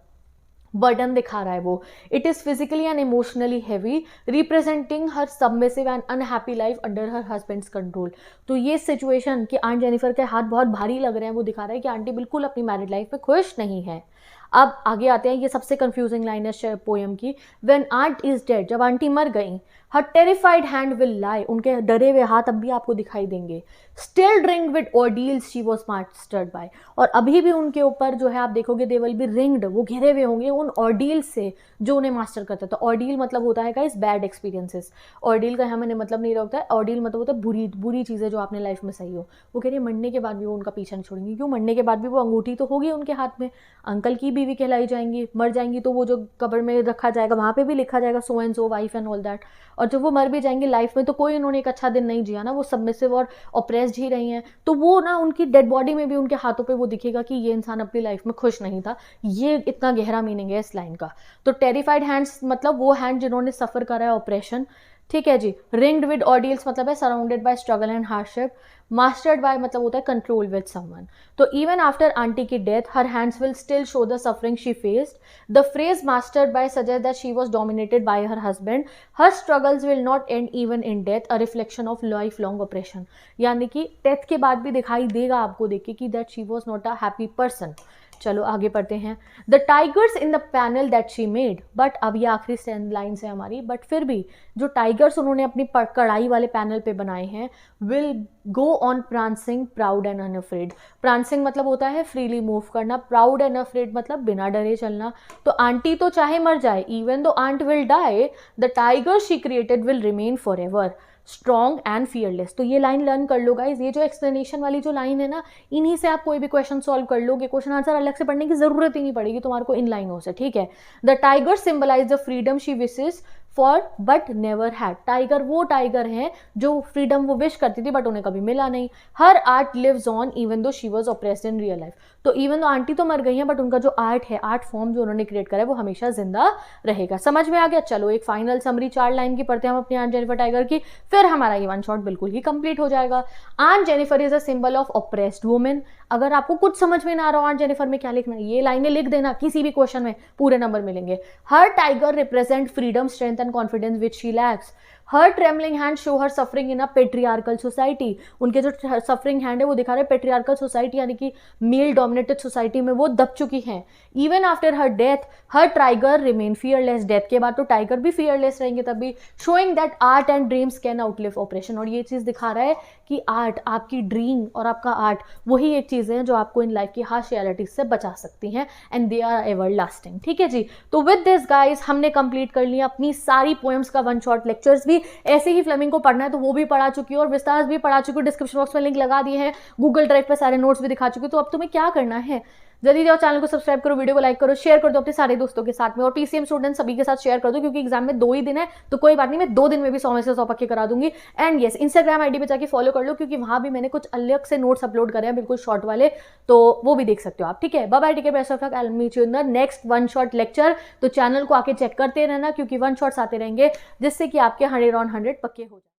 burden दिखा रहा है वो। It is physically and emotionally heavy, representing her submissive and unhappy life under her husband's control. तो ये situation कि aunt Jennifer के हाथ बहुत भारी लग रहे हैं, वो दिखा रहा है कि आंटी बिल्कुल अपनी मैरिड लाइफ में खुश नहीं है। अब आगे आते हैं, ये सबसे कंफ्यूजिंग लाइन है पोएम की। व्हेन आंट इज डेड, जब आंटी मर गई, her terrified hand will lie, उनके डरे हुए हाथ अब भी आपको दिखाई देंगे। Still ring with ordeals she was mastered by, और अभी भी उनके ऊपर जो है आप देखोगे दे विल बी रिंग्ड, वो घिरे हुए होंगे उन ऑर्डील्स से जो उन्हें मास्टर करता है। तो ऑर्डील मतलब होता है गाइस बैड एक्सपीरियंसेस। ऑर्डील का यहाँ मैंने मतलब नहीं रखता है, ऑर्डील मतलब होता है बुरी बुरी चीज़ें जो आपने लाइफ में सही हो। वो कह रही है मरने के बाद भी वो उनका पीछा नहीं छोड़ेंगी। क्यों? मरने के बाद भी वो अंगूठी तो होगी उनके हाथ में, अंकल की बीवी कहलाई जाएंगी, मर जाएंगी तो वो जो कब्र में रखा जाएगा वहाँ पे भी लिखा जाएगा so and so wife and all that. और जब वो मर भी जाएंगे लाइफ में तो कोई उन्होंने एक अच्छा दिन नहीं जिया ना, वो सबमिसिव और ऑप्रेस्ड ही रही हैं, तो वो ना उनकी डेड बॉडी में भी उनके हाथों पे वो दिखेगा कि ये इंसान अपनी लाइफ में खुश नहीं था। ये इतना गहरा मीनिंग है इस लाइन का। तो टेरिफाइड हैंड्स मतलब वो हैंड जिन्होंने सफर करा है ऑपरेशन, ठीक है जी। रिंग्ड विद ऑर्डियल्स मतलब है surrounded by struggle and hardship. Mastered bye मतलब होता है कंट्रोल विद समवन। तो इवन आफ्टर आंटी की death her hands will still show the suffering she faced. The phrase mastered bye suggest that she was dominated by her husband. Her struggles will not and even in death, a reflection of life long operation. यानी कि death के बाद भी दिखाई देगा आपको देख के कि that she was not a happy person. चलो आगे पढ़ते हैं। The tigers in the panel that she made, but अब ये आखिरी लाइन है हमारी, बट फिर भी जो टाइगर्स उन्होंने अपनी कढ़ाई वाले पैनल पे बनाए हैं, will go on prancing proud and unafraid. Prancing मतलब होता है फ्रीली मूव करना, प्राउड एंड अफ्रेड मतलब बिना डरे चलना। तो आंटी तो चाहे मर जाए, even though aunt will die, the tiger she created will remain forever strong and fearless. तो ये लाइन लर्न कर लो गाइज, ये जो एक्सप्लेनेशन वाली जो लाइन है ना, इन्हीं से आप कोई भी क्वेश्चन सॉल्व कर लोगे, क्वेश्चन आंसर अलग से पढ़ने की जरूरत ही नहीं पड़ेगी तुम्हारे को इन लाइनों से, ठीक है। The tiger symbolise the freedom she wishes for but never had. Tiger वो टाइगर हैं जो फ्रीडम वो विश करती थी बट उन्हें कभी मिला नहीं। Her art lives on even though she was oppressed in real life. तो इवन दो आंटी तो मर गई हैं बट उनका जो आर्ट है, आर्ट फॉर्म जो उन्होंने क्रिएट करा है वो हमेशा जिंदा रहेगा। समझ में आ गया? चलो एक फाइनल समरी 4 लाइन की पढ़ते हैं हम अपनी आंट जेनिफर टाइगर की, फिर हमारा ये वन शॉट बिल्कुल ही कंप्लीट हो जाएगा। Aunt Jennifer is a symbol of oppressed women. अगर आपको कुछ समझ में ना आ रहा हो आंट जेनिफर में क्या लिखना है, ये लाइनें लिख देना, किसी भी क्वेश्चन में पूरे नंबर मिलेंगे। Her tiger represent freedom, strength and confidence which she lacks. Her trembling hand show her suffering in a patriarchal society. उनके जो सफरिंग हैंड है वो दिखा रहे पेट्रियार्कल सोसाइटी यानी कि मेल डोमिनेटेड सोसाइटी में वो दब चुकी हैं। इवन आफ्टर हर डेथ हर टाइगर रिमेन फियरलेस। डेथ के बाद तो टाइगर भी फियरलेस रहेंगे तभी। Showing that art and dreams can outlive operation. और ये चीज़ दिखा रहा है कि आर्ट, आपकी ड्रीम और आपका आर्ट वही एक चीज़ें हैं जो आपको इन लाइफ की हार्श रियलिटीज से बचा सकती हैं and they are everlasting. ठीक है जी, तो विद दिस गाइज हमने कंप्लीट कर लिया अपनी सारी पोएम्स का वन शॉट लेक्चर्स भी। ऐसे ही फ्लेमिंग को पढ़ना है तो वो भी पढ़ा चुकी हूँ और विस्तार भी पढ़ा चुकी हूँ, डिस्क्रिप्शन बॉक्स में लिंक लगा दिए हैं, गूगल ड्राइव पर सारे नोट्स भी दिखा चुकी हूँ। तो अब तुम्हें क्या करना है, जल्दी जाओ चैनल को सब्सक्राइब करो, वीडियो को लाइक करो, शेयर कर दो अपने सारे दोस्तों के साथ में और पीसीएम स्टूडेंट सभी के साथ शेयर कर दो क्योंकि एग्जाम में 2 ही दिन है तो कोई बात नहीं, मैं 2 दिन में भी 100 में से 100 पक्के करा दूंगी। एंड यस, इंस्टाग्राम आईडी पे जाके फॉलो कर लो क्योंकि वहां भी मैंने कुछ अलग से नोट्स अपलोड करे हैं बिल्कुल शॉर्ट वाले, तो वो भी देख सकते हो आप। ठीक है, bye bye, take care, best of luck, I will meet you in the next one shot lecture. तो चैनल को आके चेक करते रहना क्योंकि वन शॉट्स आते रहेंगे जिससे कि आपके 100 ऑन 100 पक्के हो जाए।